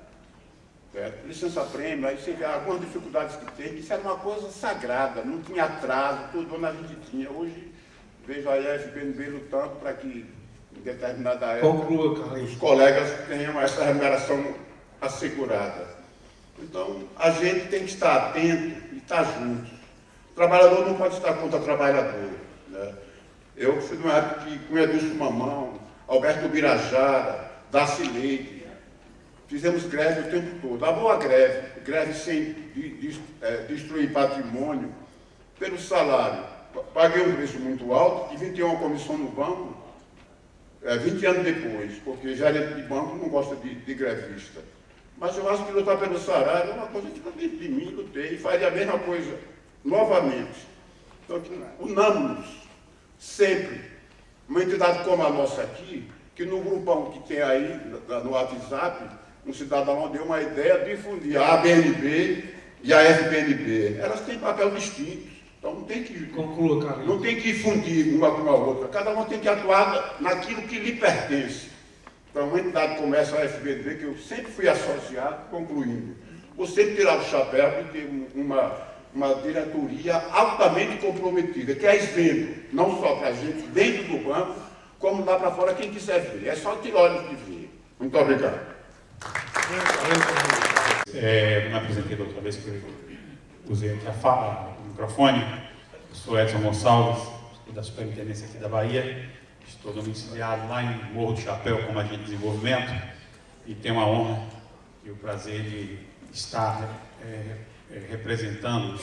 L: Licença-prêmio, aí você vê algumas dificuldades que tem, que isso era uma coisa sagrada, não tinha atraso, tudo onde a gente tinha. Hoje, vejo a FBNB lutando para que, em determinada época, os colegas tenham essa remuneração assegurada. Então, a gente tem que estar atento e estar junto. O trabalhador não pode estar contra o trabalhador. Eu fui numa época que, com Edilson Mamão, Alberto Birajara, Darcy Leite, fizemos greve o tempo todo. A boa greve sem destruir patrimônio, pelo salário. Paguei um preço muito alto e vim ter uma comissão no banco 20 anos depois, porque gerente de banco não gosta de grevista. Mas eu acho que lutar pelo salário é uma coisa que está dentro de mim, lutei, e faria a mesma coisa novamente. Então, unamos sempre. Uma entidade como a nossa aqui, que no grupão que tem aí, no WhatsApp, um cidadão deu uma ideia de difundir a ABNB e a FBNB. Elas têm papel distinto. Então não tem que,
B: conclua, Carlos.
L: Não tem que fundir uma com a outra. Cada uma tem que atuar naquilo que lhe pertence. Então, uma entidade como essa, a FBNB, que eu sempre fui associado, concluindo, vou sempre tirar o chapéu e ter uma diretoria altamente comprometida, que é exemplo, não só para a gente dentro do banco, como lá para fora quem quiser ver. É só tirar olhos de ver. Muito obrigado.
M: Eu me apresentei da outra vez que eu usei aqui o microfone. Eu sou Edson Gonçalves, da Superintendência aqui da Bahia. Estou domiciliado lá em Morro do Chapéu como agente de desenvolvimento e tenho a honra e o prazer de estar representando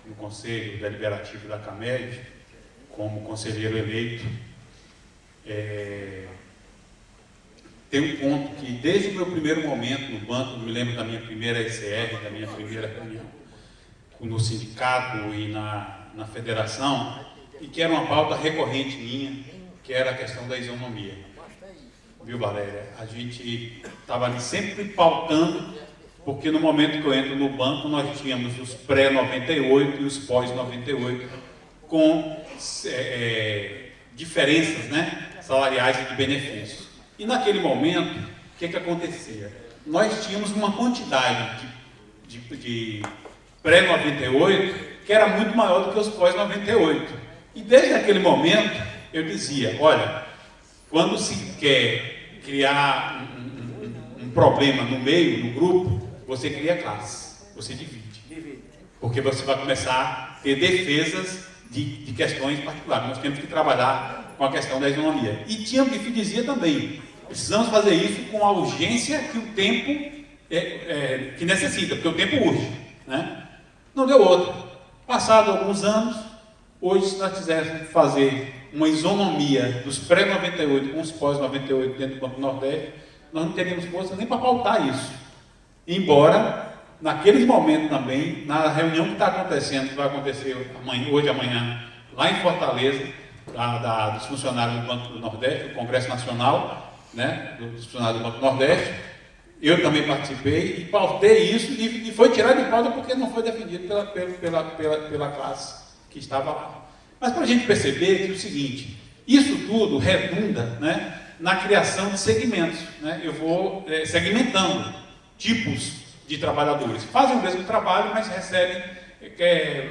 M: no Conselho Deliberativo da CAMED, como conselheiro eleito. Tem um ponto que, desde o meu primeiro momento no banco, me lembro da minha primeira ECR, da minha primeira reunião no sindicato e na federação, e que era uma pauta recorrente minha, que era a questão da isonomia. Viu, Valéria? A gente estava ali sempre pautando, porque no momento que eu entro no banco, nós tínhamos os pré-98 e os pós-98, com diferenças, né, salariais e de benefícios. E naquele momento, o que acontecia? Nós tínhamos uma quantidade de pré-98 que era muito maior do que os pós-98. E desde aquele momento, eu dizia, olha, quando se quer criar um problema no meio, no grupo, você cria classe, você divide. Porque você vai começar a ter defesas de questões particulares. Nós temos que trabalhar com a questão da isonomia. E dizia também, precisamos fazer isso com a urgência que o tempo que necessita, porque o tempo urge, né? Não deu outra. Passado alguns anos, hoje, se nós quiséssemos fazer uma isonomia dos pré-98 com os pós-98 dentro do Banco Nordeste, nós não teríamos força nem para pautar isso. Embora, naqueles momentos também, na reunião que está acontecendo, que vai acontecer hoje e amanhã, lá em Fortaleza, dos funcionários do Banco do Nordeste, do Congresso Nacional, né, dos funcionários do Banco Nordeste, eu também participei e pautei isso e foi tirado de pauta porque não foi defendido pela classe que estava lá. Mas para a gente perceber que é o seguinte, isso tudo redunda, né, na criação de segmentos, né? Eu vou segmentando tipos de trabalhadores. Fazem o mesmo trabalho, mas recebem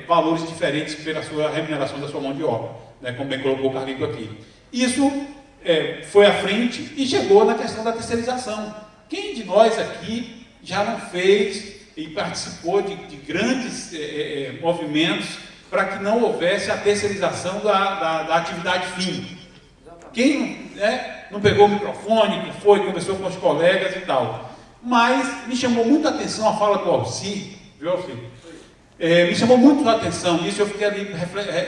M: valores diferentes pela sua remuneração da sua mão de obra, né, como bem colocou o Carlito aqui. Isso foi à frente e chegou na questão da terceirização. Quem de nós aqui já não fez e participou de grandes movimentos para que não houvesse a terceirização da atividade fim? Quem não pegou o microfone, que foi, conversou com os colegas e tal? Mas me chamou muito a atenção a fala do Alci, viu, Alci? Me chamou muito a atenção isso, eu fiquei ali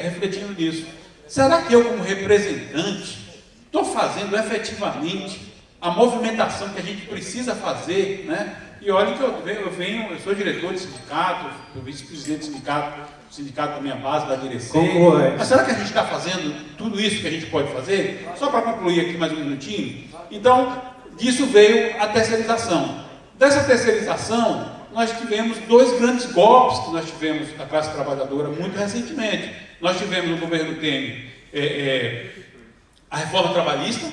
M: refletindo nisso. Será que eu, como representante, estou fazendo efetivamente a movimentação que a gente precisa fazer, né? E olha que eu sou diretor de sindicato, eu vice-presidente do sindicato da minha base, da Direcer. Mas será que a gente está fazendo tudo isso que a gente pode fazer? Só para concluir aqui mais um minutinho. Então, disso veio a terceirização. Dessa terceirização, nós tivemos dois grandes golpes que nós tivemos da classe trabalhadora muito recentemente. Nós tivemos no governo Temer a reforma trabalhista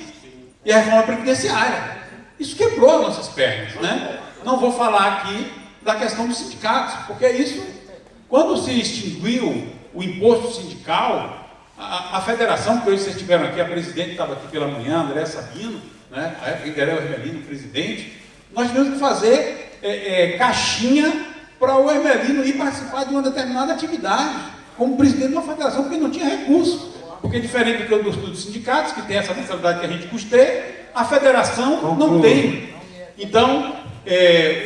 M: e a reforma previdenciária. Isso quebrou as nossas pernas, né? Não vou falar aqui da questão dos sindicatos, porque isso, quando se extinguiu o imposto sindical, a federação, que hoje vocês tiveram aqui, a presidente estava aqui pela manhã, André Sabino, né? A época que era o Hermelino, presidente, nós tivemos que fazer caixinha para o Hermelino ir participar de uma determinada atividade, como presidente de uma federação, porque não tinha recurso. Porque diferente do que dos sindicatos, que tem essa mensalidade que a gente custeia, a federação não tem. Então,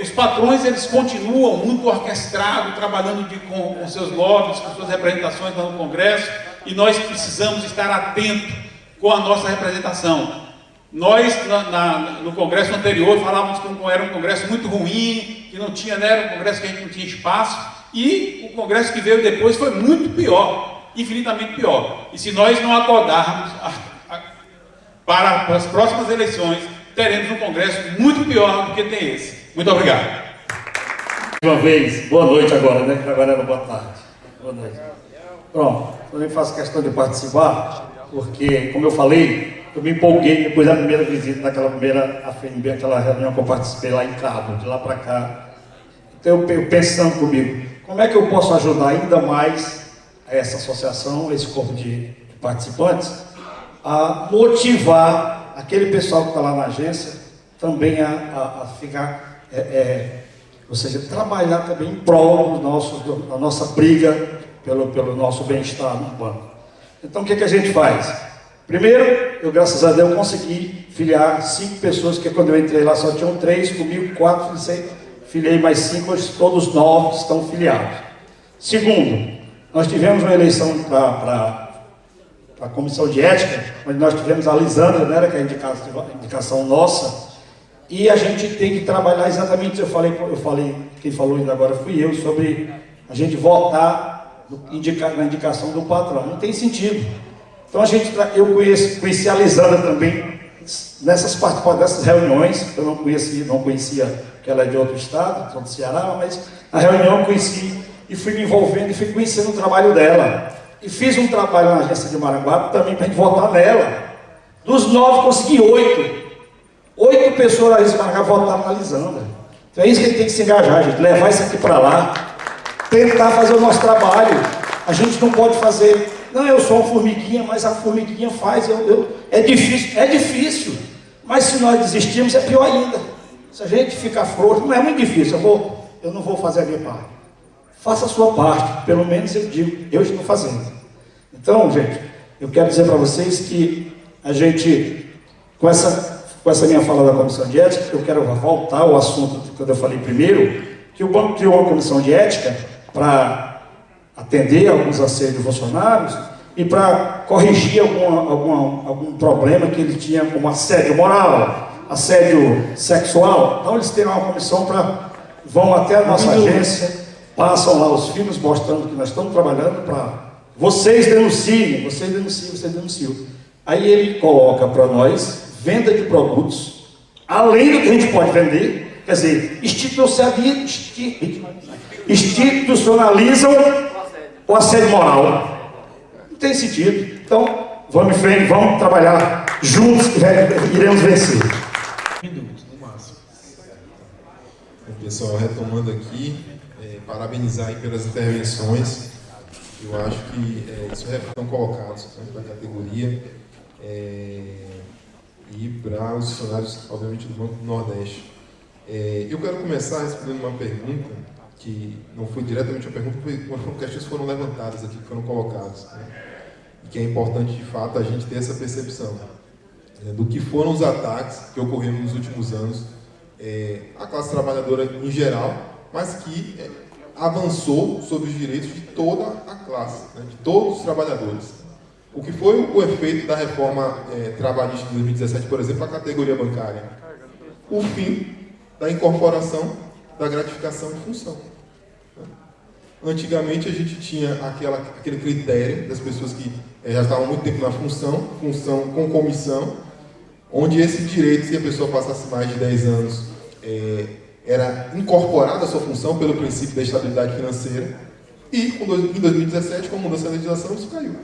M: os patrões, eles continuam muito orquestrados, trabalhando com seus lobbies, com suas representações no Congresso, e nós precisamos estar atentos com a nossa representação. Nós, no Congresso anterior, falávamos que era um Congresso muito ruim, que não tinha, né, era um Congresso que a gente não tinha espaço, e o Congresso que veio depois foi muito pior. Infinitamente pior. E se nós não acordarmos para as próximas eleições, teremos um Congresso muito pior do que tem esse. Muito obrigado.
F: Uma vez, boa noite agora, né? Que agora era boa tarde. Boa noite. Pronto, eu nem faço questão de participar, porque, como eu falei, eu me empolguei depois da primeira visita, naquela primeira AFNB, aquela reunião que eu participei lá em Cabo, de lá para cá. Então, eu pensando comigo, como é que eu posso ajudar ainda mais essa associação, esse corpo de participantes, a motivar aquele pessoal que está lá na agência também a ficar, ou seja, trabalhar também em prol da nossa briga pelo nosso bem-estar no banco. Então, o que a gente faz? Primeiro, eu, graças a Deus, consegui filiar 5 pessoas, que quando eu entrei lá só tinham 3, comigo 4, filiei mais 5, hoje todos 9 estão filiados. Segundo, Nós tivemos uma eleição para a comissão de ética, onde nós tivemos a Lisandra, né, que é a indicação nossa, e a gente tem que trabalhar exatamente, eu falei, quem falou ainda agora fui eu, sobre a gente votar na indicação do patrão. Não tem sentido. Então eu conheci a Lisandra também participando dessas reuniões. Eu não conhecia que ela é de outro estado, do Ceará, mas na reunião eu conheci e fui me envolvendo e fui conhecendo o trabalho dela. E fiz um trabalho na agência de Maranguape também para a gente votar nela. Dos 9, consegui 8. 8 pessoas da agência de Maranguape votaram na Lisandra. Então é isso que a gente tem que se engajar, gente. Levar isso aqui para lá. Tentar fazer o nosso trabalho. A gente não pode fazer... Não, eu sou uma formiguinha, mas a formiguinha faz. É difícil. Mas se nós desistirmos, é pior ainda. Se a gente ficar frouxo, não é muito difícil. Eu não vou fazer a minha parte. Faça a sua parte, pelo menos eu digo, eu estou fazendo. Então, gente, eu quero dizer para vocês que a gente, com essa minha fala da comissão de ética, eu quero voltar ao assunto que eu falei primeiro, que o banco criou uma comissão de ética para atender alguns assédios de funcionários e para corrigir algum problema que ele tinha, como assédio moral, assédio sexual. Então, eles têm uma comissão vão até a nossa agência, passam lá os filmes mostrando que nós estamos trabalhando para vocês denunciam. Aí ele coloca para nós venda de produtos, além do que a gente pode vender, quer dizer, institucionalizam o assédio moral. Não tem sentido. Então, vamos em frente, vamos trabalhar juntos, iremos vencer.
B: Minutos, no máximo.
A: Pessoal, retomando aqui, parabenizar aí pelas intervenções. Eu acho que isso estão colocados para a categoria e para os funcionários, obviamente, do Banco do Nordeste. Eu quero começar respondendo uma pergunta que não foi diretamente uma pergunta, foram questões que foram levantadas aqui, que foram colocadas, né? E que é importante, de fato, a gente ter essa percepção do que foram os ataques que ocorreram nos últimos anos à classe trabalhadora em geral, mas que avançou sobre os direitos de toda a classe, né, de todos os trabalhadores. O que foi o efeito da reforma trabalhista de 2017, por exemplo, a categoria bancária? O fim da incorporação da gratificação em função. Antigamente a gente tinha aquele critério das pessoas que já estavam há muito tempo na função com comissão, onde esse direito, se a pessoa passasse mais de 10 anos, era incorporada a sua função pelo princípio da estabilidade financeira, e em 2017, com a mudança da legislação, isso caiu.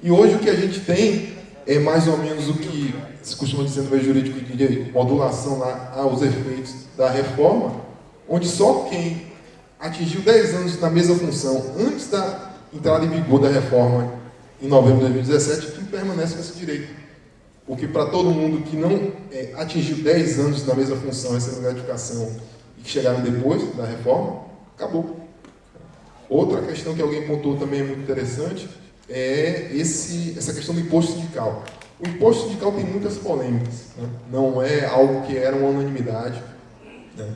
A: E hoje o que a gente tem é mais ou menos o que se costuma dizer no meio jurídico de modulação lá aos efeitos da reforma, onde só quem atingiu 10 anos na mesma função antes da entrada em vigor da reforma em novembro de 2017, que permanece com esse direito. Porque para todo mundo que não atingiu 10 anos na mesma função, essa gratificação, e que chegaram depois da reforma, acabou. Outra questão que alguém pontuou também muito interessante é essa questão do imposto sindical. O imposto sindical tem muitas polêmicas, né? Não é algo que era uma unanimidade, né?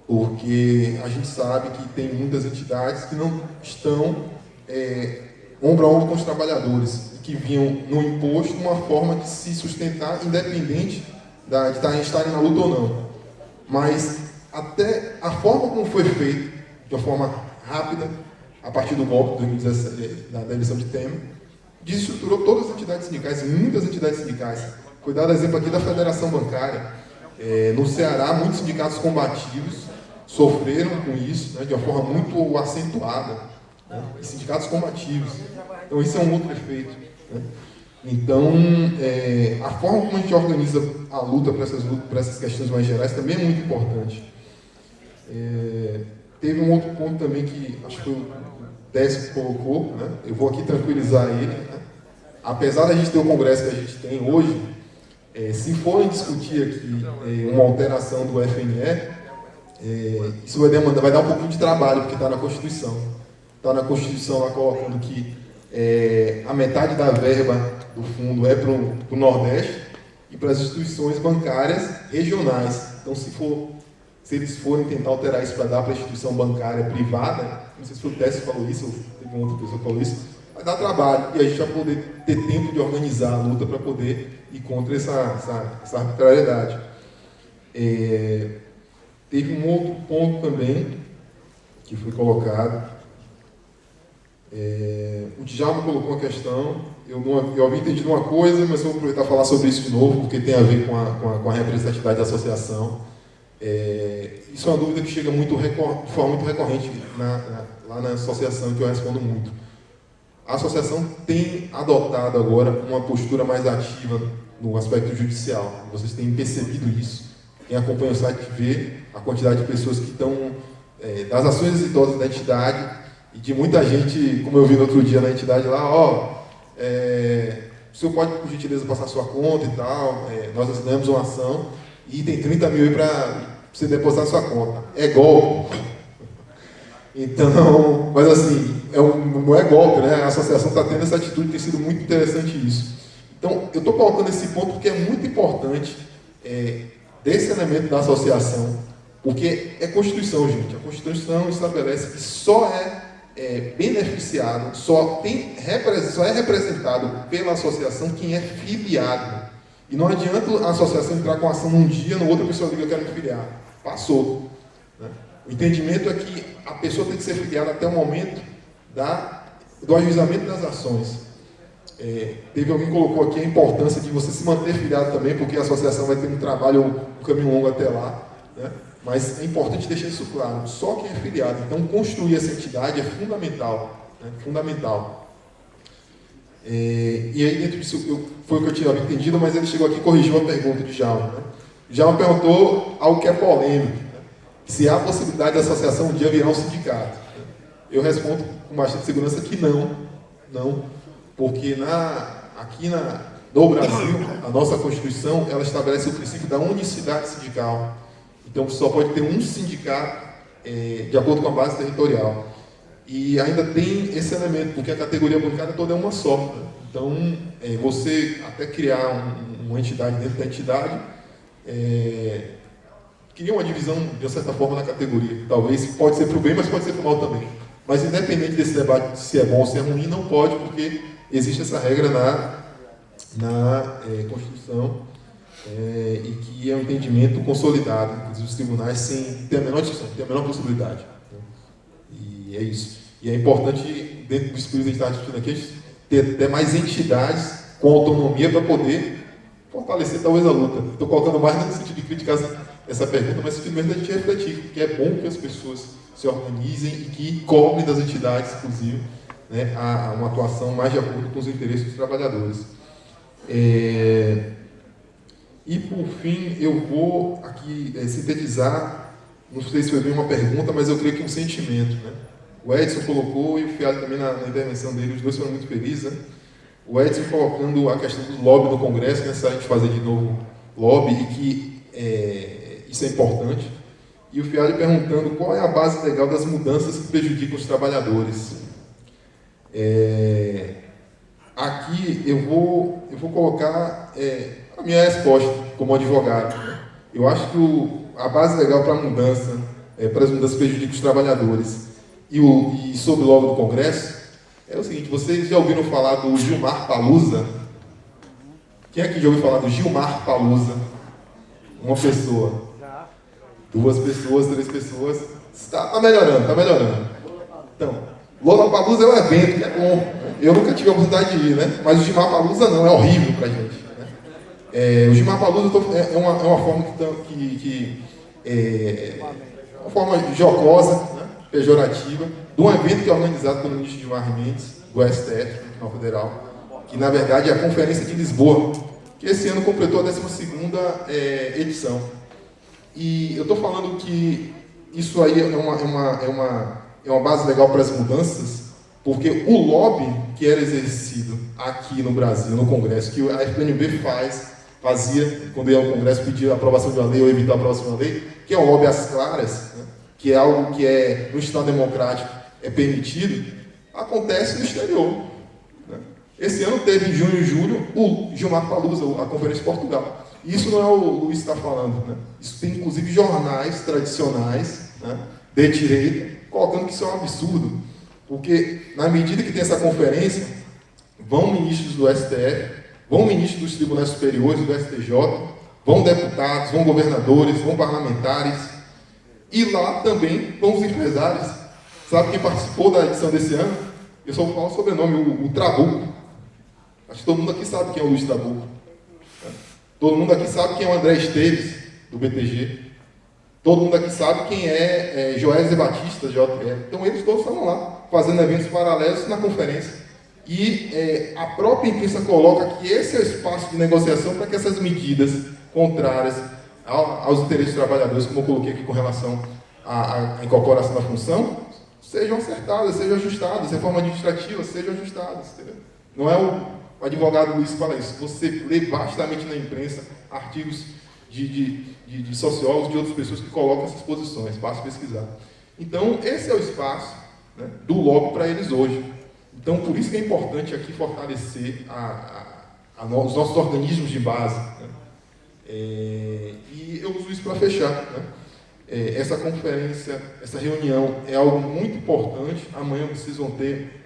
A: Porque a gente sabe que tem muitas entidades que não estão ombro a ombro com os trabalhadores, que viam no imposto uma forma de se sustentar independente de estarem na luta ou não. Mas até a forma como foi feito, de uma forma rápida, a partir do golpe de 2017, da eleição de Temer, desestruturou todas as entidades sindicais, muitas entidades sindicais. Foi dado exemplo aqui da Federação Bancária. No Ceará, muitos sindicatos combativos sofreram com isso, né, de uma forma muito acentuada, né, e sindicatos combativos. Então, isso é um outro efeito, né? Então, a forma como a gente organiza a luta para essas questões mais gerais também é muito importante. Teve um outro ponto também que acho que o Décio colocou, né? Eu vou aqui tranquilizar ele, né? Apesar da gente ter o congresso que a gente tem hoje, se forem discutir aqui uma alteração do FNE, isso vai dar um pouquinho de trabalho, porque está na Constituição. Está na Constituição lá colocando que a metade da verba do fundo é para o Nordeste e para as instituições bancárias regionais. Então, se for se eles forem tentar alterar isso para dar para a instituição bancária privada, não sei se foi o Tess que falou isso, ou teve uma outra pessoa que falou isso, vai dar trabalho, e a gente vai poder ter tempo de organizar a luta para poder ir contra essa arbitrariedade. Teve um outro ponto também que foi colocado. O Djalma colocou uma questão, eu havia entendido uma coisa, mas eu vou aproveitar e falar sobre isso de novo, porque tem a ver com a representatividade da associação. Isso é uma dúvida que chega de forma muito recorrente lá na associação, que eu respondo muito. A associação tem adotado agora uma postura mais ativa no aspecto judicial. Vocês têm percebido isso. Quem acompanha o site vê a quantidade de pessoas que estão das ações exitosas da entidade e de muita gente, como eu vi no outro dia na entidade lá, o senhor pode, por gentileza, passar sua conta e tal, nós assinamos uma ação e tem 30 mil aí para você depositar sua conta. É golpe. Então, mas assim, não é golpe, né? A associação está tendo essa atitude, tem sido muito interessante isso. Então, eu estou colocando esse ponto porque é muito importante desse elemento da associação, porque é Constituição, gente. A Constituição estabelece que só é beneficiado, só é representado pela associação quem é filiado. E não adianta a associação entrar com ação num dia, no outro a pessoa diga que eu quero me filiar. Passou. Né? O entendimento é que a pessoa tem que ser filiada até o momento do ajuizamento das ações. Teve alguém que colocou aqui a importância de você se manter filiado também, porque a associação vai ter um trabalho, um caminho longo até lá. Né? Mas é importante deixar isso claro. Só quem é filiado. Então, construir essa entidade é fundamental. Né? Fundamental. E aí, dentro disso, foi o que eu tinha entendido, mas ele chegou aqui e corrigiu a pergunta de Djalma. Né? Djalma perguntou algo que é polêmico. Né? Se há a possibilidade da associação um dia virar um sindicato. Né? Eu respondo com bastante segurança que não, porque no Brasil, a nossa Constituição, ela estabelece o princípio da unicidade sindical. Então, só pode ter um sindicato de acordo com a base territorial. E ainda tem esse elemento, porque a categoria bancária toda é uma só. Né? Então, você até criar uma entidade dentro da entidade, cria uma divisão, de certa forma, na categoria. Talvez pode ser para o bem, mas pode ser para o mal também. Mas, independente desse debate, se é bom ou se é ruim, não pode, porque existe essa regra na Constituição, e que é um entendimento consolidado, inclusive os tribunais, sem ter a menor discussão, sem ter a menor possibilidade. E é isso. E é importante, dentro do espírito que a gente está discutindo aqui, ter até mais entidades com autonomia para poder fortalecer talvez a luta. Estou colocando mais no sentido de criticar essa pergunta, mas no sentido mesmo da gente refletir, porque é bom que as pessoas se organizem e que cobrem das entidades, inclusive, né, a uma atuação mais de acordo com os interesses dos trabalhadores. E, por fim, eu vou aqui sintetizar, não sei se foi bem uma pergunta, mas eu creio que um sentimento. Né? O Edson colocou, e o Fialho também na intervenção dele, os dois foram muito felizes. Né? O Edson colocando a questão do lobby no Congresso, que é necessário a gente fazer de novo lobby, e que isso é importante. E o Fialho perguntando qual é a base legal das mudanças que prejudicam os trabalhadores. Aqui eu vou colocar a minha resposta como advogado. Eu acho que a base legal para a mudança, para as mudanças que prejudicam os trabalhadores e sobre o lobby do Congresso, é o seguinte: vocês já ouviram falar do Gilmar Palusa? Quem aqui já ouviu falar do Gilmar Palusa? Uma pessoa, 2 pessoas, 3 pessoas. Está melhorando, está melhorando. Então, Lollapalooza é um evento que é bom. Eu nunca tive a oportunidade de ir, né? Mas o Gilmar Palusa não, é horrível pra gente. Né? O Gilmar Palusa é uma forma uma forma jocosa, né? Pejorativa, de um evento que é organizado pelo ministro Gilmar Mendes, do STF, Tribunal Federal, que na verdade é a Conferência de Lisboa, que esse ano completou a 12ª edição. E eu estou falando que isso aí é uma base legal para as mudanças, porque o lobby que era exercido aqui no Brasil, no Congresso, que a FPNB fazia, quando ia ao Congresso pedir a aprovação de uma lei ou evitar a aprovação de uma lei, que é o lobby às claras, né, que é algo que no Estado democrático é permitido, acontece no exterior. Né? Esse ano teve, em junho e julho, o Gilmar Palusa, a Conferência de Portugal. Isso não é o Luiz que está falando, né? Isso tem inclusive jornais tradicionais, né, de direita colocando que isso é um absurdo, porque na medida que tem essa conferência, vão ministros do STF, vão ministros dos tribunais superiores, do STJ, vão deputados, vão governadores, vão parlamentares, e lá também vão os empresários. Sabe quem participou da edição desse ano? Eu só vou falar o sobrenome, o Trabuco. Acho que todo mundo aqui sabe quem é o Luiz Trabuco. Todo mundo aqui sabe quem é o André Esteves, do BTG. Todo mundo aqui sabe quem é Joésia Batista, da JPL. Então eles todos estavam lá, fazendo eventos paralelos na conferência. E a própria imprensa coloca que esse é o espaço de negociação para que essas medidas contrárias aos interesses dos trabalhadores, como eu coloquei aqui com relação à incorporação da função, sejam acertadas, sejam ajustadas, reforma administrativa, sejam ajustadas. Entendeu? Não é o advogado Luiz que fala isso. Você lê vastamente na imprensa artigos de sociólogos, de outras pessoas que colocam essas posições, basta pesquisar. Então, esse é o espaço, né, do lobby para eles hoje. Então, por isso que é importante aqui fortalecer os nossos organismos de base. Né? E eu uso isso para fechar. Né? Essa conferência, essa reunião é algo muito importante. Amanhã vocês vão ter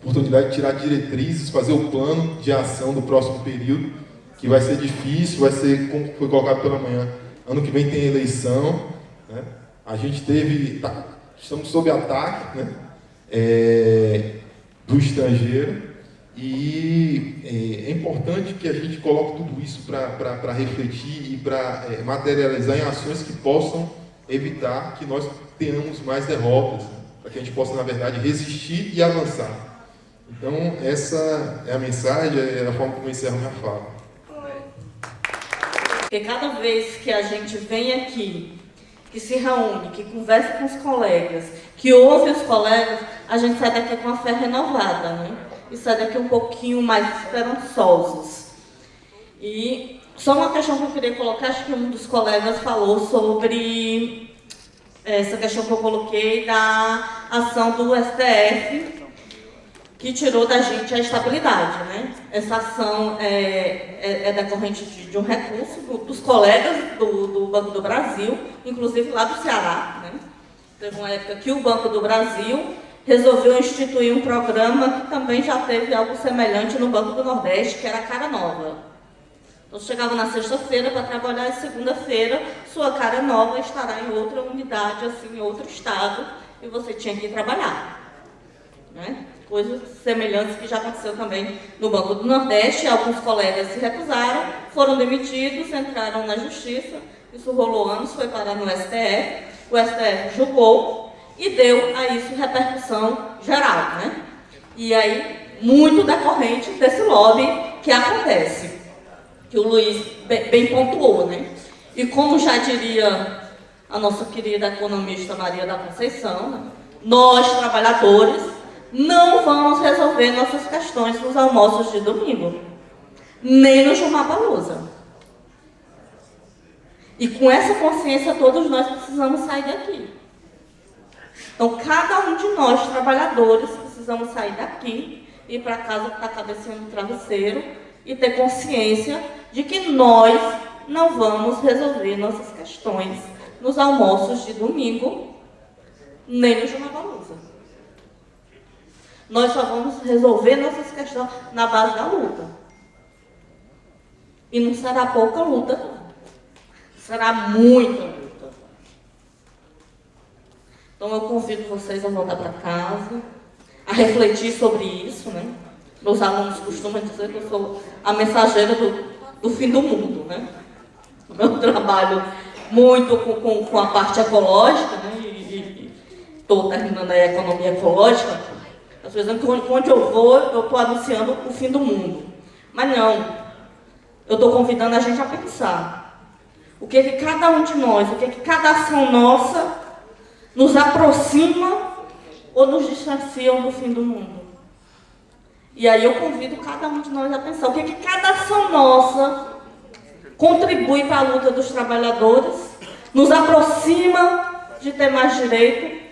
A: oportunidade de tirar diretrizes, fazer o plano de ação do próximo período, que vai ser difícil, vai ser, como foi colocado pela manhã, ano que vem tem eleição, né? A gente estamos sob ataque, né, do estrangeiro, e é importante que a gente coloque tudo isso para refletir e para materializar em ações que possam evitar que nós tenhamos mais derrotas, né, para que a gente possa, na verdade, resistir e avançar. Então, essa é a mensagem, é a forma como eu encerro minha fala.
C: Porque cada vez que a gente vem aqui, que se reúne, que conversa com os colegas, que ouve os colegas, a gente sai daqui com a fé renovada, né? E sai daqui um pouquinho mais esperançosos. E só uma questão que eu queria colocar, acho que um dos colegas falou sobre essa questão que eu coloquei da ação do STF, que tirou da gente a estabilidade, né? Essa ação é decorrente de um recurso dos colegas do Banco do Brasil, inclusive lá do Ceará, né? Teve uma época que o Banco do Brasil resolveu instituir um programa que também já teve algo semelhante no Banco do Nordeste, que era a Cara Nova. Então, você chegava na sexta-feira para trabalhar e segunda-feira, sua cara nova estará em outra unidade, assim, em outro estado, e você tinha que ir trabalhar, né? Coisas semelhantes que já aconteceu também no Banco do Nordeste. Alguns colegas se recusaram, foram demitidos, entraram na Justiça, isso rolou anos, foi parar no STF, o STF julgou e deu a isso repercussão geral, né? E aí, muito decorrente desse lobby que acontece, que o Luiz bem pontuou, né? E como já diria a nossa querida economista Maria da Conceição, né? Nós, trabalhadores, não vamos resolver nossas questões nos almoços de domingo, nem no Jumabaluza. E com essa consciência, todos nós precisamos sair daqui. Então, cada um de nós, trabalhadores, precisamos sair daqui, ir para casa com a cabecinha no travesseiro e ter consciência de que nós não vamos resolver nossas questões nos almoços de domingo, nem no Jumabaluza. Nós só vamos resolver nossas questões na base da luta. E não será pouca luta, não. Será muita luta. Então eu convido vocês a voltar para casa, a refletir sobre isso, né? Meus alunos costumam dizer que eu sou a mensageira do fim do mundo, né? Eu trabalho muito com a parte ecológica, né? E estou terminando a economia ecológica. Às vezes, onde eu vou, eu estou anunciando o fim do mundo. Mas não. Eu estou convidando a gente a pensar. O que cada um de nós, o que cada ação nossa nos aproxima ou nos distancia do fim do mundo. E aí eu convido cada um de nós a pensar o que cada ação nossa contribui para a luta dos trabalhadores, nos aproxima de ter mais direito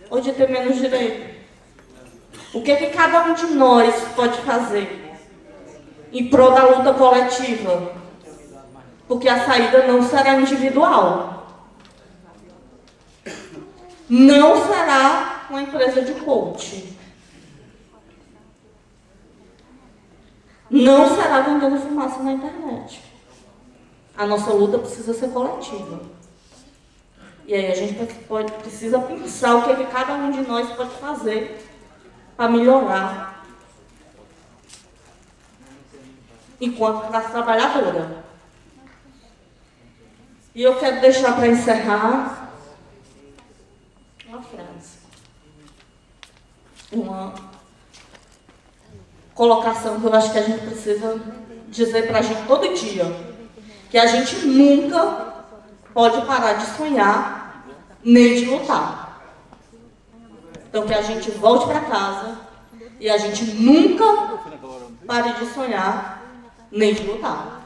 C: ou de ter menos direito. O que cada um de nós pode fazer em prol da luta coletiva? Porque a saída não será individual. Não será uma empresa de coaching. Não será vendendo fumaça na internet. A nossa luta precisa ser coletiva. E aí a gente precisa pensar o que, que cada um de nós pode fazer para melhorar enquanto classe trabalhadora. E eu quero deixar para encerrar uma frase. Uma colocação que eu acho que a gente precisa dizer para a gente todo dia. Que a gente nunca pode parar de sonhar, nem de lutar. Então, que a gente volte para casa e a gente nunca pare de sonhar, nem de lutar.